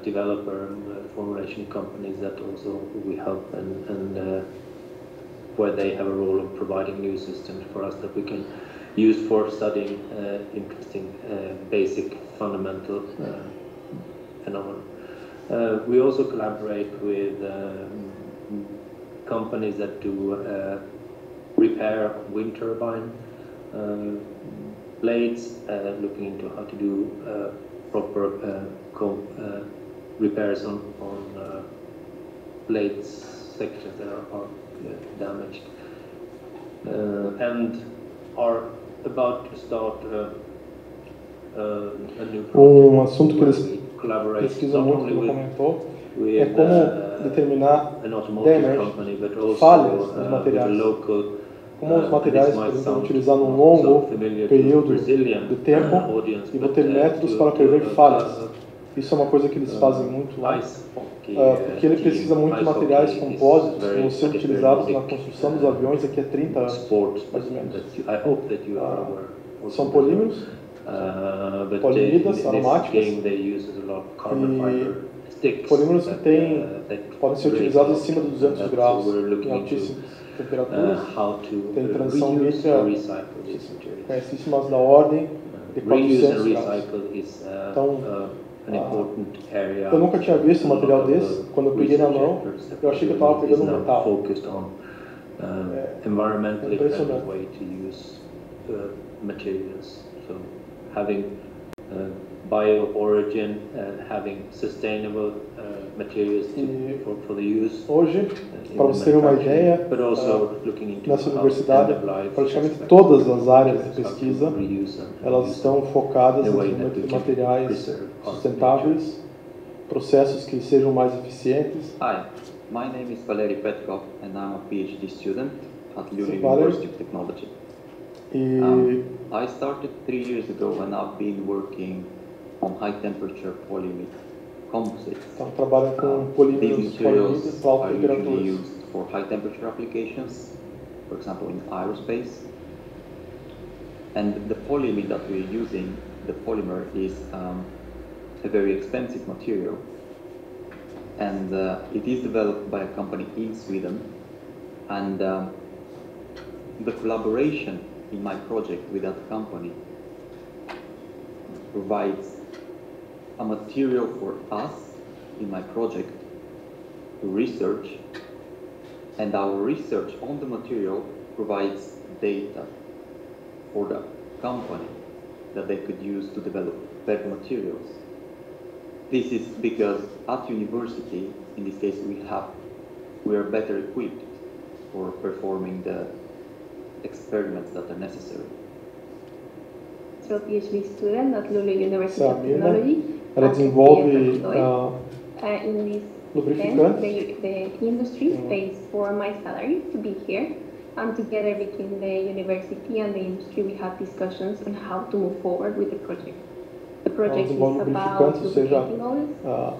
developer formulation companies that also we help and where they have a role of providing new systems for us that we can use for studying interesting basic fundamental phenomena. We also collaborate with companies that do repair wind turbine blades, looking into how to do proper repairs on blades sections that are damaged, and are about to start a new project. Assunto que eles collaborate pesquisam not muito, only que ele comentou, é with como determinar an automotive damage, company, but also falhas nos with a materiais. local. Como os materiais podem ser utilizados num so longo familiar to período Brazilian de tempo audience, e vou but, ter métodos para prever falhas. Isso é uma coisa que eles fazem muito lá, porque ele precisa muito de materiais compósitos que vão ser utilizados na construção dos aviões daqui a 30 anos, mais ou menos. São polímeros, polimidas aromáticas, e polímeros que podem ser utilizados acima de 200 graus, em altíssimas temperaturas, tem transição líquida conhecíssimas da ordem de 400 graus. Então, eu nunca tinha visto um material desse. Quando eu peguei na mão, eu achei que eu estava pegando um metal. É impressionante. Bio-origin, having sustainable materials for the use. Hoje, para você ter uma ideia, nessa universidade, praticamente todas as áreas de pesquisa, elas estão focadas no desenvolvimento de materiais sustentáveis, processos que sejam mais eficientes. Hi, my name is Valery Petrov and I'm a PhD student at Lviv University of Technology. I started 3 years ago and I've been working on high temperature polyimide composites. Então, trabalham com polímeros polímidos para alta temperatura. Used for high temperature applications, for example in aerospace. And the polyimide that we're using, the polymer, is a very expensive material, and it is developed by a company in Sweden. And the collaboration in my project with that company provides a material for us in my project to research, and our research on the material provides data for the company that they could use to develop better materials. This is because at university, in this case, we are better equipped for performing the experiments that are necessary. So PhD student at Lulu University of Technology. Ela desenvolve in this lubrificante. The industry pays for my salary to be here, and together between the university and the industry we have discussions on how to move forward with the project. The project is about lubricating oils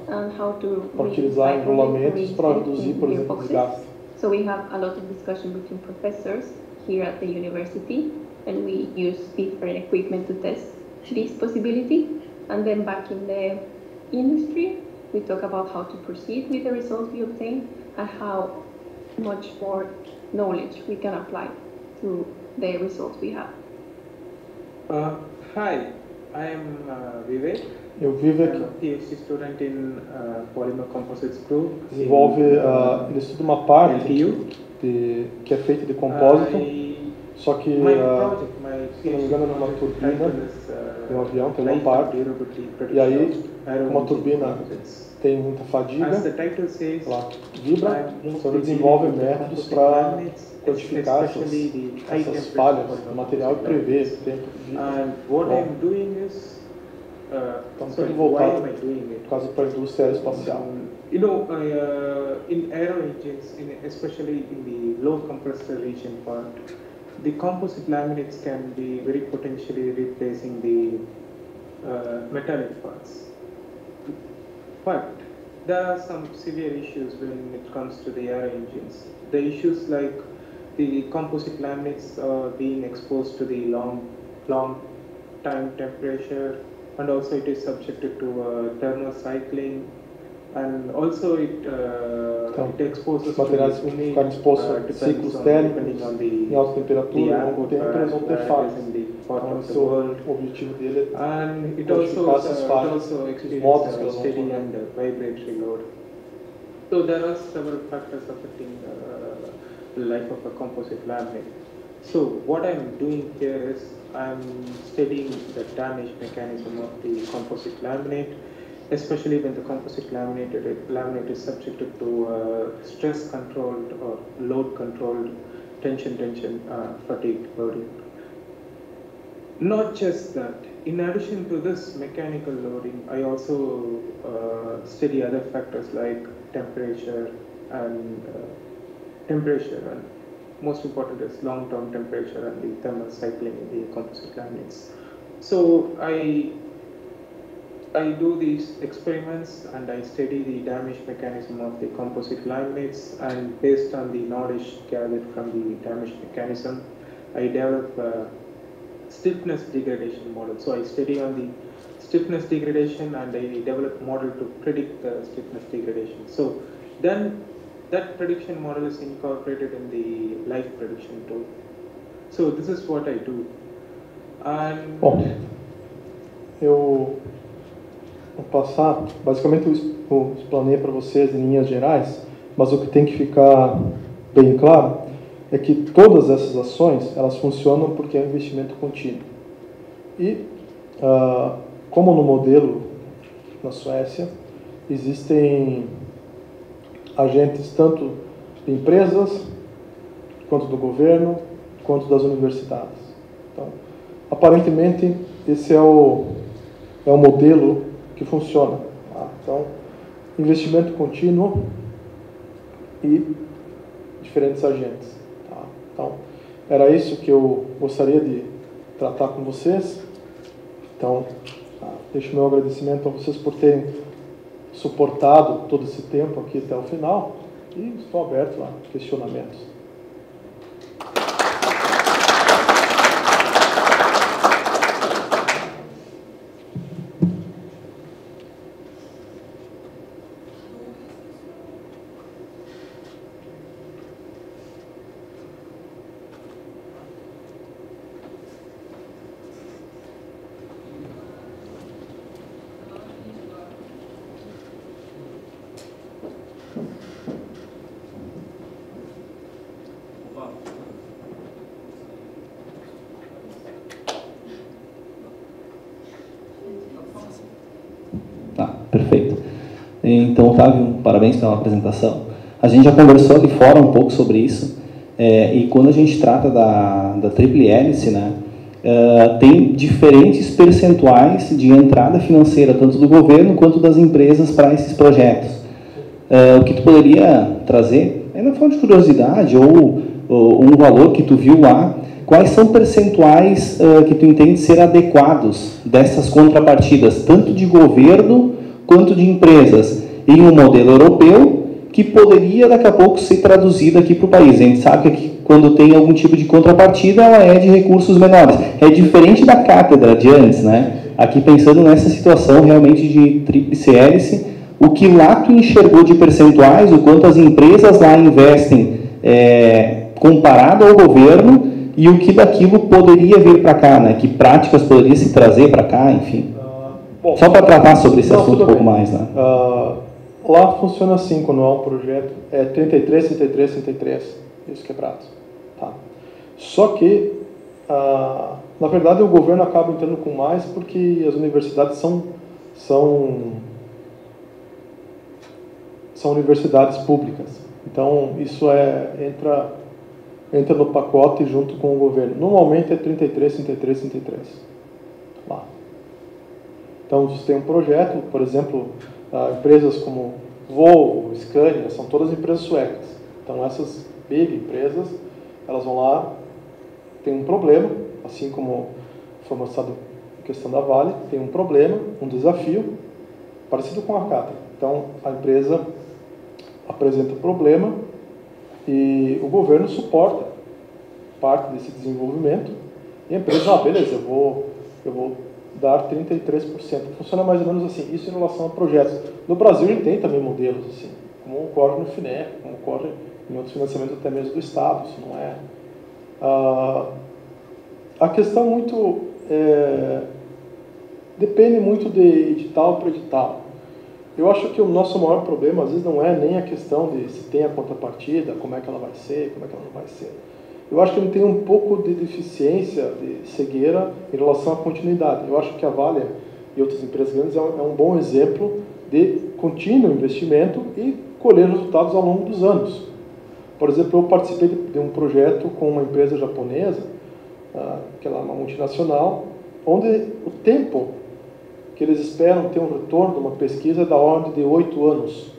and how to utilizar enrolamentos para reduzir, por exemplo, o desgaste. So we have a lot of discussion between professors here at the university, and we use different equipment to test this possibility. And then back in the industry, we talk about how to proceed with the results we obtain and how much more knowledge we can apply to the results we have. Hi, I am Vivek. Vivek. I'm a PhD student in Polymer Composites Group. Desenvolve, ele estuda uma parte que é feita de compósito, só que, se não me engano, numa turbina de um avião tem uma parte, e aí, uma turbina tem muita fadiga, ela vibra, então ele desenvolve métodos para quantificar essas falhas do material e prever o tempo de vida. Então, tudo voltado, no caso, para a indústria aeroespacial. You know, in aero engines, especially in the low compressor region part, the composite laminates can be very potentially replacing the metallic parts. But there are some severe issues when it comes to the aero engines. The issues like the composite laminates being exposed to the long time temperature, and also it is subjected to thermal cycling, and also it exposes materiais ficarem expostos a ciclos térmicos em alta temperatura, longo tempo, eles vão ter falhas. Então, o objetivo dele é quantificar essas falhas, os modos que elas vão ter. So there are several factors affecting the life of a composite laminate. So what I'm doing here is I'm studying the damage mechanism of the composite laminate, especially when the composite laminate is subjected to stress controlled or load controlled tension fatigue loading. Not just that, in addition to this mechanical loading, I also study other factors like temperature and most important is long-term temperature and the thermal cycling in the composite laminates. So I do these experiments and I study the damage mechanism of the composite laminates, and based on the knowledge gathered from the damage mechanism, I develop a stiffness degradation model. So I study on the stiffness degradation and I develop a model to predict the stiffness degradation. So then that prediction model is incorporated in the life prediction tool. So this is what I do. And bom, eu vou passar, basicamente eu explanei para vocês em linhas gerais, mas o que tem que ficar bem claro é que todas essas ações, elas funcionam porque é um investimento contínuo. E, como no modelo na Suécia, existem agentes tanto de empresas, quanto do governo, quanto das universidades. Então, aparentemente, esse é o modelo que funciona. Tá? Então, investimento contínuo e diferentes agentes. Tá? Então, era isso que eu gostaria de tratar com vocês. Então, deixo meu agradecimento a vocês por terem suportado todo esse tempo aqui até o final e estou aberto a questionamentos. Perfeito. Então, Otávio, parabéns pela apresentação. A gente já conversou ali fora um pouco sobre isso, e quando a gente trata da tríplice hélice, né, tem diferentes percentuais de entrada financeira, tanto do governo quanto das empresas para esses projetos. O que tu poderia trazer, ainda forma de curiosidade, ou um valor que tu viu lá, quais são percentuais que tu entende ser adequados dessas contrapartidas, tanto de governo quanto de empresas, em um modelo europeu que poderia daqui a pouco ser traduzido aqui para o país. A gente sabe que quando tem algum tipo de contrapartida, ela é de recursos menores. É diferente da cátedra de antes, né? Aqui pensando nessa situação realmente de tríplice hélice, o que lá tu enxergou de percentuais, o quanto as empresas lá investem comparado ao governo, e o que daquilo poderia vir para cá, né? Que práticas poderia se trazer para cá, enfim. Bom, só para tratar sobre esse assunto um pouco mais, né? Lá funciona assim, quando há um projeto, é 33, 33, 33, isso quebrados. Tá? Só que, na verdade, o governo acaba entrando com mais porque as universidades são universidades públicas. Então, isso entra no pacote junto com o governo. Normalmente é 33, 33, 33. Lá. Então, você tem um projeto, por exemplo, empresas como Volvo, Scania, são todas empresas suecas. Então, essas big empresas, elas vão lá, tem um problema, assim como foi mostrado a questão da Vale, tem um problema, um desafio, parecido com a Cátedra. Então, a empresa apresenta o problema e o governo suporta parte desse desenvolvimento e a empresa, beleza, eu vou dar 33%. Funciona mais ou menos assim, isso em relação a projetos. No Brasil, ele tem também modelos assim, como ocorre no FINEP, como ocorre em outros financiamentos até mesmo do Estado. Isso não é... a questão muito... depende muito de edital para edital. Eu acho que o nosso maior problema, às vezes, não é nem a questão de se tem a contrapartida, como é que ela vai ser, como é que ela não vai ser. Eu acho que ele tem um pouco de deficiência, de cegueira em relação à continuidade. Eu acho que a Vale e outras empresas grandes é um bom exemplo de contínuo investimento e colher resultados ao longo dos anos. Por exemplo, eu participei de um projeto com uma empresa japonesa, que é uma multinacional, onde o tempo que eles esperam ter um retorno de uma pesquisa é da ordem de 8 anos,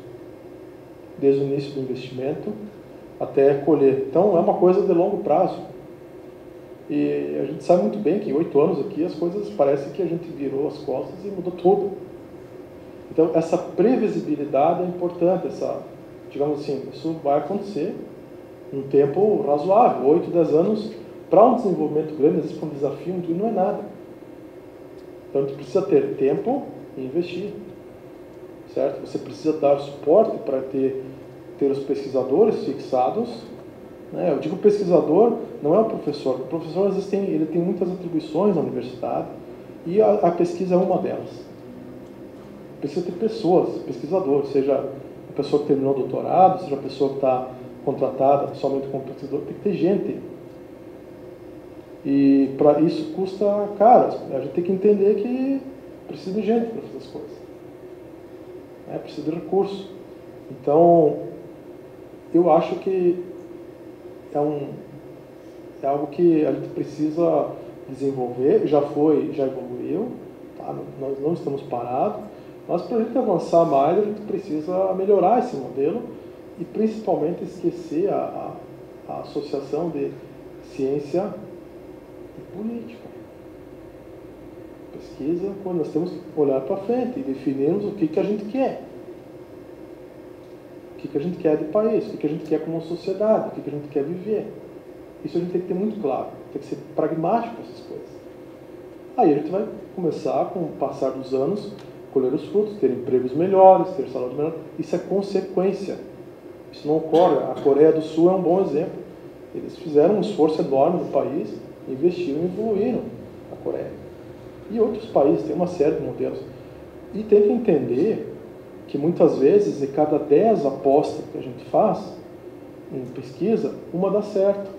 desde o início do investimento até colher. Então, é uma coisa de longo prazo. E a gente sabe muito bem que em 8 anos aqui as coisas parecem que a gente virou as costas e mudou tudo. Então, essa previsibilidade é importante, digamos assim, isso vai acontecer em um tempo razoável, 8, 10 anos, para um desenvolvimento grande, às vezes para um desafio, não é nada. Então, a gente precisa ter tempo e investir, certo? Você precisa dar suporte para ter os pesquisadores fixados, né? Eu digo pesquisador, não é o professor. O professor, às vezes, ele tem muitas atribuições na universidade e a pesquisa é uma delas. Precisa ter pessoas, pesquisadores, seja a pessoa que terminou o doutorado, seja a pessoa que está contratada somente como pesquisador, tem que ter gente. E para isso custa caro. A gente tem que entender que precisa de gente para fazer as coisas. Precisa de recurso. Então, eu acho que é algo que a gente precisa desenvolver, já evoluiu, tá? Nós não estamos parados, mas para a gente avançar mais, a gente precisa melhorar esse modelo e principalmente esquecer a associação de ciência e política. Pesquisa, quando nós temos que olhar para frente e definirmos o que a gente quer. O que a gente quer de país, o que a gente quer como sociedade, o que a gente quer viver. Isso a gente tem que ter muito claro, tem que ser pragmático com essas coisas. Aí a gente vai começar, com o passar dos anos, colher os frutos, ter empregos melhores, ter salários melhores. Isso é consequência. Isso não ocorre. A Coreia do Sul é um bom exemplo. Eles fizeram um esforço enorme no país, investiram e evoluíram a Coreia. E outros países, tem uma série de modelos. E tem que entender que muitas vezes, de cada 10 apostas que a gente faz em pesquisa, uma dá certo.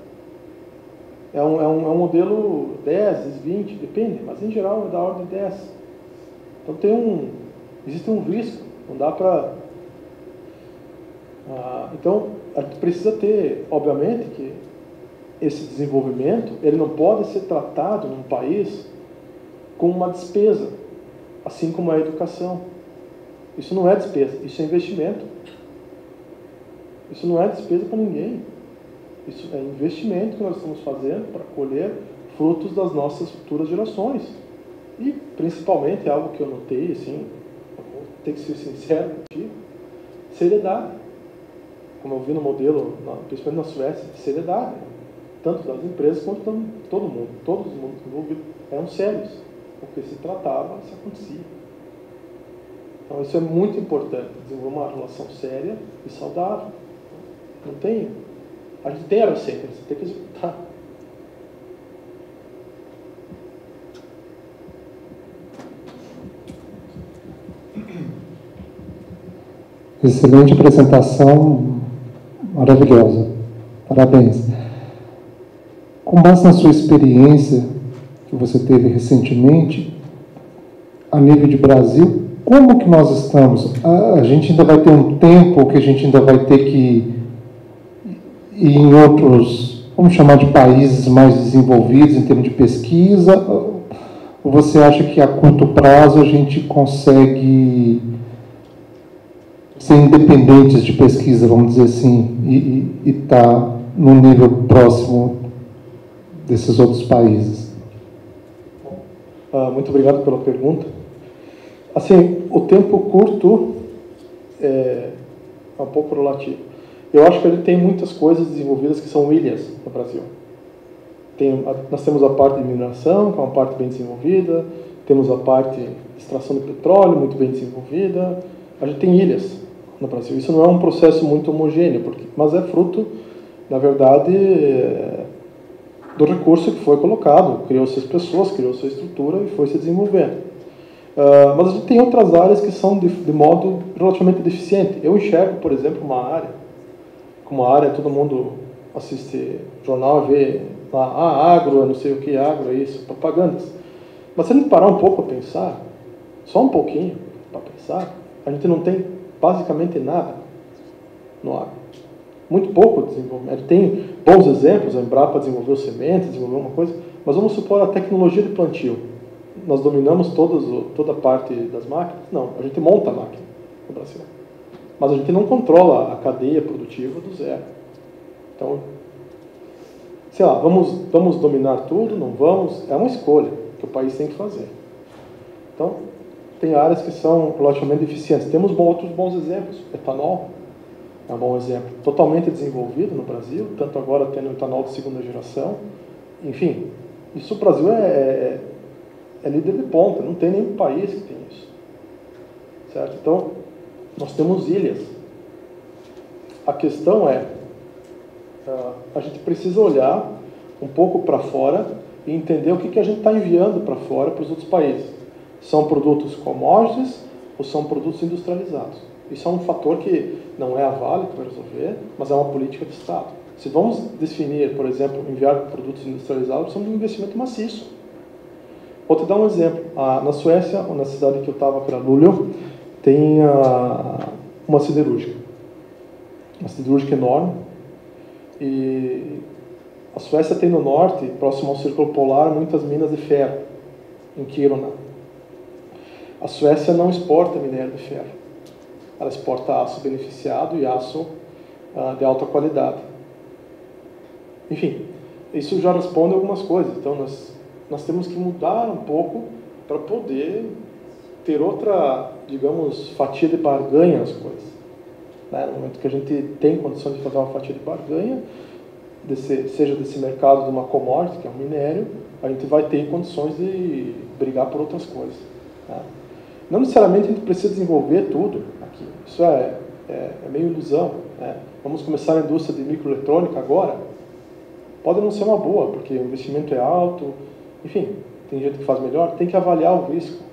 É um modelo 10, 20, depende, mas em geral é da ordem de 10. Então existe um risco, não dá para... então, a gente precisa ter, obviamente, que esse desenvolvimento, ele não pode ser tratado num país como uma despesa, assim como a educação. Isso não é despesa, isso é investimento. Isso não é despesa para ninguém. Isso é investimento que nós estamos fazendo para colher frutos das nossas futuras gerações. E, principalmente, algo que eu notei, assim, vou ter que ser sincero contigo, seriedade. Como eu vi no modelo, principalmente na Suécia, seriedade. Tanto das empresas quanto de todo mundo. Todos os mundos envolvidos eram sérios. Porque se tratava, se acontecia. Então, isso é muito importante, desenvolver uma relação séria e saudável. A gente tem a receita, você tem que executar. Excelente apresentação, maravilhosa. Parabéns. Com base na sua experiência que você teve recentemente, a nível de Brasil, como que nós estamos? A gente ainda vai ter um tempo que a gente ainda vai ter que ir em outros, vamos chamar de países mais desenvolvidos em termos de pesquisa? Ou você acha que a curto prazo a gente consegue ser independentes de pesquisa, vamos dizer assim, e estar no nível próximo desses outros países? Muito obrigado pela pergunta. Assim, o tempo curto é um pouco relativo. Eu acho que ele tem muitas coisas desenvolvidas que são ilhas no Brasil. Nós temos a parte de mineração, que é uma parte bem desenvolvida, temos a parte de extração de petróleo, muito bem desenvolvida. A gente tem ilhas no Brasil. Isso não é um processo muito homogêneo, mas é fruto, na verdade, do recurso que foi colocado. Criou-se as pessoas, criou-se a estrutura e foi se desenvolvendo. Mas a gente tem outras áreas que são de modo relativamente deficiente. Eu enxergo, por exemplo, uma área, como a área todo mundo assiste jornal e vê lá, agro, não sei o que, agro é isso, propagandas. Mas se a gente parar um pouco a pensar, só um pouquinho para pensar, a gente não tem basicamente nada no agro. Muito pouco desenvolvimento. Tem bons exemplos, a Embrapa desenvolveu sementes, desenvolveu uma coisa, mas vamos supor a tecnologia de plantio. Nós dominamos toda a parte das máquinas? Não, a gente monta a máquina no Brasil. Mas a gente não controla a cadeia produtiva do zero. Então, sei lá, vamos dominar tudo? Não vamos? É uma escolha que o país tem que fazer. Então, tem áreas que são relativamente eficientes. Temos outros bons exemplos. Etanol é um bom exemplo. Totalmente desenvolvido no Brasil, tanto agora tendo etanol de segunda geração. Enfim, isso o Brasil é líder de ponta. Não tem nenhum país que tem isso. Certo? Então, nós temos ilhas. A questão é, a gente precisa olhar um pouco para fora e entender o que a gente está enviando para fora para os outros países. São produtos commodities ou são produtos industrializados? Isso é um fator que não é a Vale que vai resolver, mas é uma política de Estado. Se vamos definir, por exemplo, enviar produtos industrializados, precisamos de um investimento maciço. Vou te dar um exemplo. Na Suécia, na cidade que eu estava, que era Luleå, tem uma siderúrgica. Uma siderúrgica enorme. E a Suécia tem no norte, próximo ao Círculo Polar, muitas minas de ferro, em Kiruna. A Suécia não exporta minério de ferro. Ela exporta aço beneficiado e aço de alta qualidade. Enfim, isso já responde algumas coisas. Então, nós temos que mudar um pouco para poder ter outra, digamos, fatia de barganha nas coisas. Né? No momento que a gente tem condição de fazer uma fatia de barganha, seja desse mercado de uma commodity, que é um minério, a gente vai ter condições de brigar por outras coisas. Né? Não necessariamente a gente precisa desenvolver tudo aqui. Isso é meio ilusão. Né? Vamos começar a indústria de microeletrônica agora? Pode não ser uma boa, porque o investimento é alto. Enfim, tem gente que faz melhor. Tem que avaliar o risco.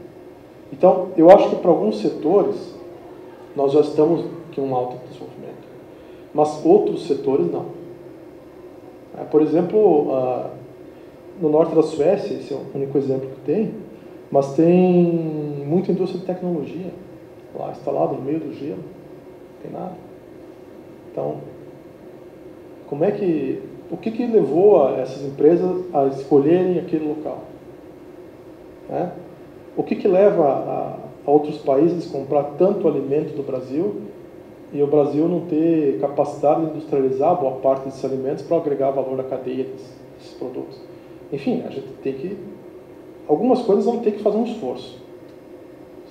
Então, eu acho que para alguns setores, nós já estamos em um alto desenvolvimento. Mas outros setores, não. Por exemplo, no norte da Suécia, esse é o único exemplo que tem, mas tem muita indústria de tecnologia lá instalada no meio do gelo. Não tem nada. Então, o que levou essas empresas a escolherem aquele local? Né? O que leva a outros países a comprar tanto alimento do Brasil e o Brasil não ter capacidade de industrializar boa parte desses alimentos para agregar valor à cadeia desses produtos? Enfim, a gente tem que... Algumas coisas vão ter que fazer um esforço,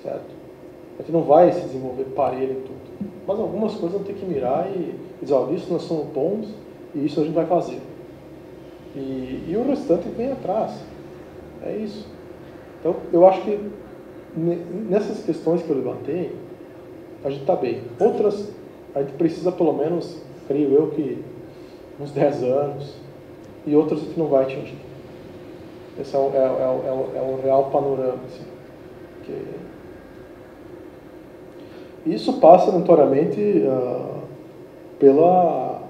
certo? A gente não vai se desenvolver parelho em tudo, mas algumas coisas vão ter que mirar e dizer, ó, isso nós somos bons e isso a gente vai fazer. E o restante vem atrás. É isso. Então, eu acho que nessas questões que eu levantei, a gente está bem. Outras, a gente precisa pelo menos, creio eu, que uns 10 anos, e outras a gente não vai atingir. Esse é o real panorama. Assim, isso passa notoriamente pelo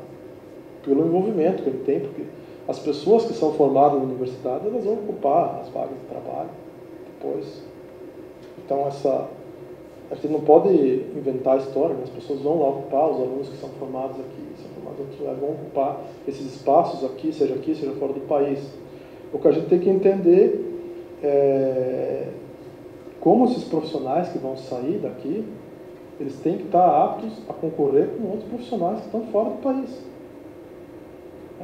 envolvimento que ele tem, porque as pessoas que são formadas na universidade, elas vão ocupar as vagas de trabalho depois. Então, a gente não pode inventar a história, né? As pessoas vão lá ocupar, os alunos que são formados aqui, vão ocupar esses espaços aqui, seja fora do país. O que a gente tem que entender é como esses profissionais que vão sair daqui, eles têm que estar aptos a concorrer com outros profissionais que estão fora do país.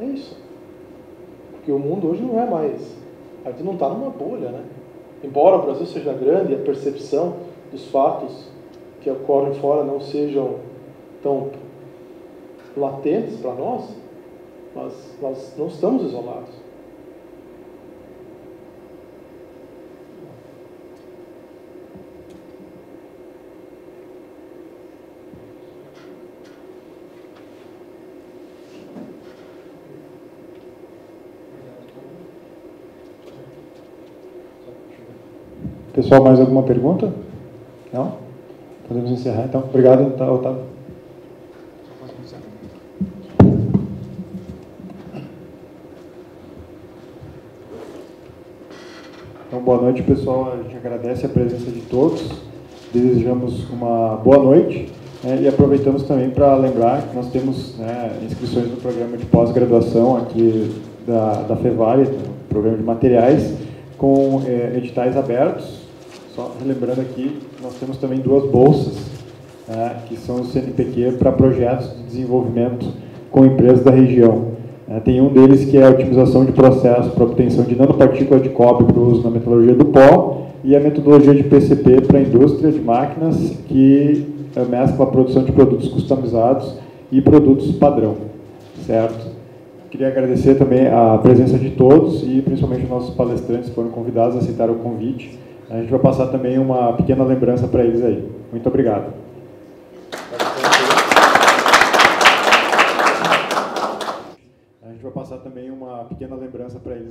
É isso. Porque o mundo hoje não é mais... A gente não está numa bolha, né? Embora o Brasil seja grande e a percepção dos fatos que ocorrem fora não sejam tão latentes para nós, mas nós não estamos isolados. Pessoal, mais alguma pergunta? Não? Podemos encerrar, então. Obrigado, Otávio. Então, boa noite, pessoal. A gente agradece a presença de todos. Desejamos uma boa noite. E aproveitamos também para lembrar que nós temos, né, inscrições no programa de pós-graduação aqui da Fevale, no programa de materiais, com editais abertos. Só relembrando aqui, nós temos também 2 bolsas, que são o CNPq para projetos de desenvolvimento com empresas da região. Tem um deles que é a otimização de processo para obtenção de nanopartícula de cobre para o uso na metalurgia do pó, e a metodologia de PCP para a indústria de máquinas, que mescla a produção de produtos customizados e produtos padrão, certo? Queria agradecer também a presença de todos e principalmente os nossos palestrantes que foram convidados, aceitaram o convite. A gente vai passar também uma pequena lembrança para eles aí. Muito obrigado. A gente vai passar também uma pequena lembrança para eles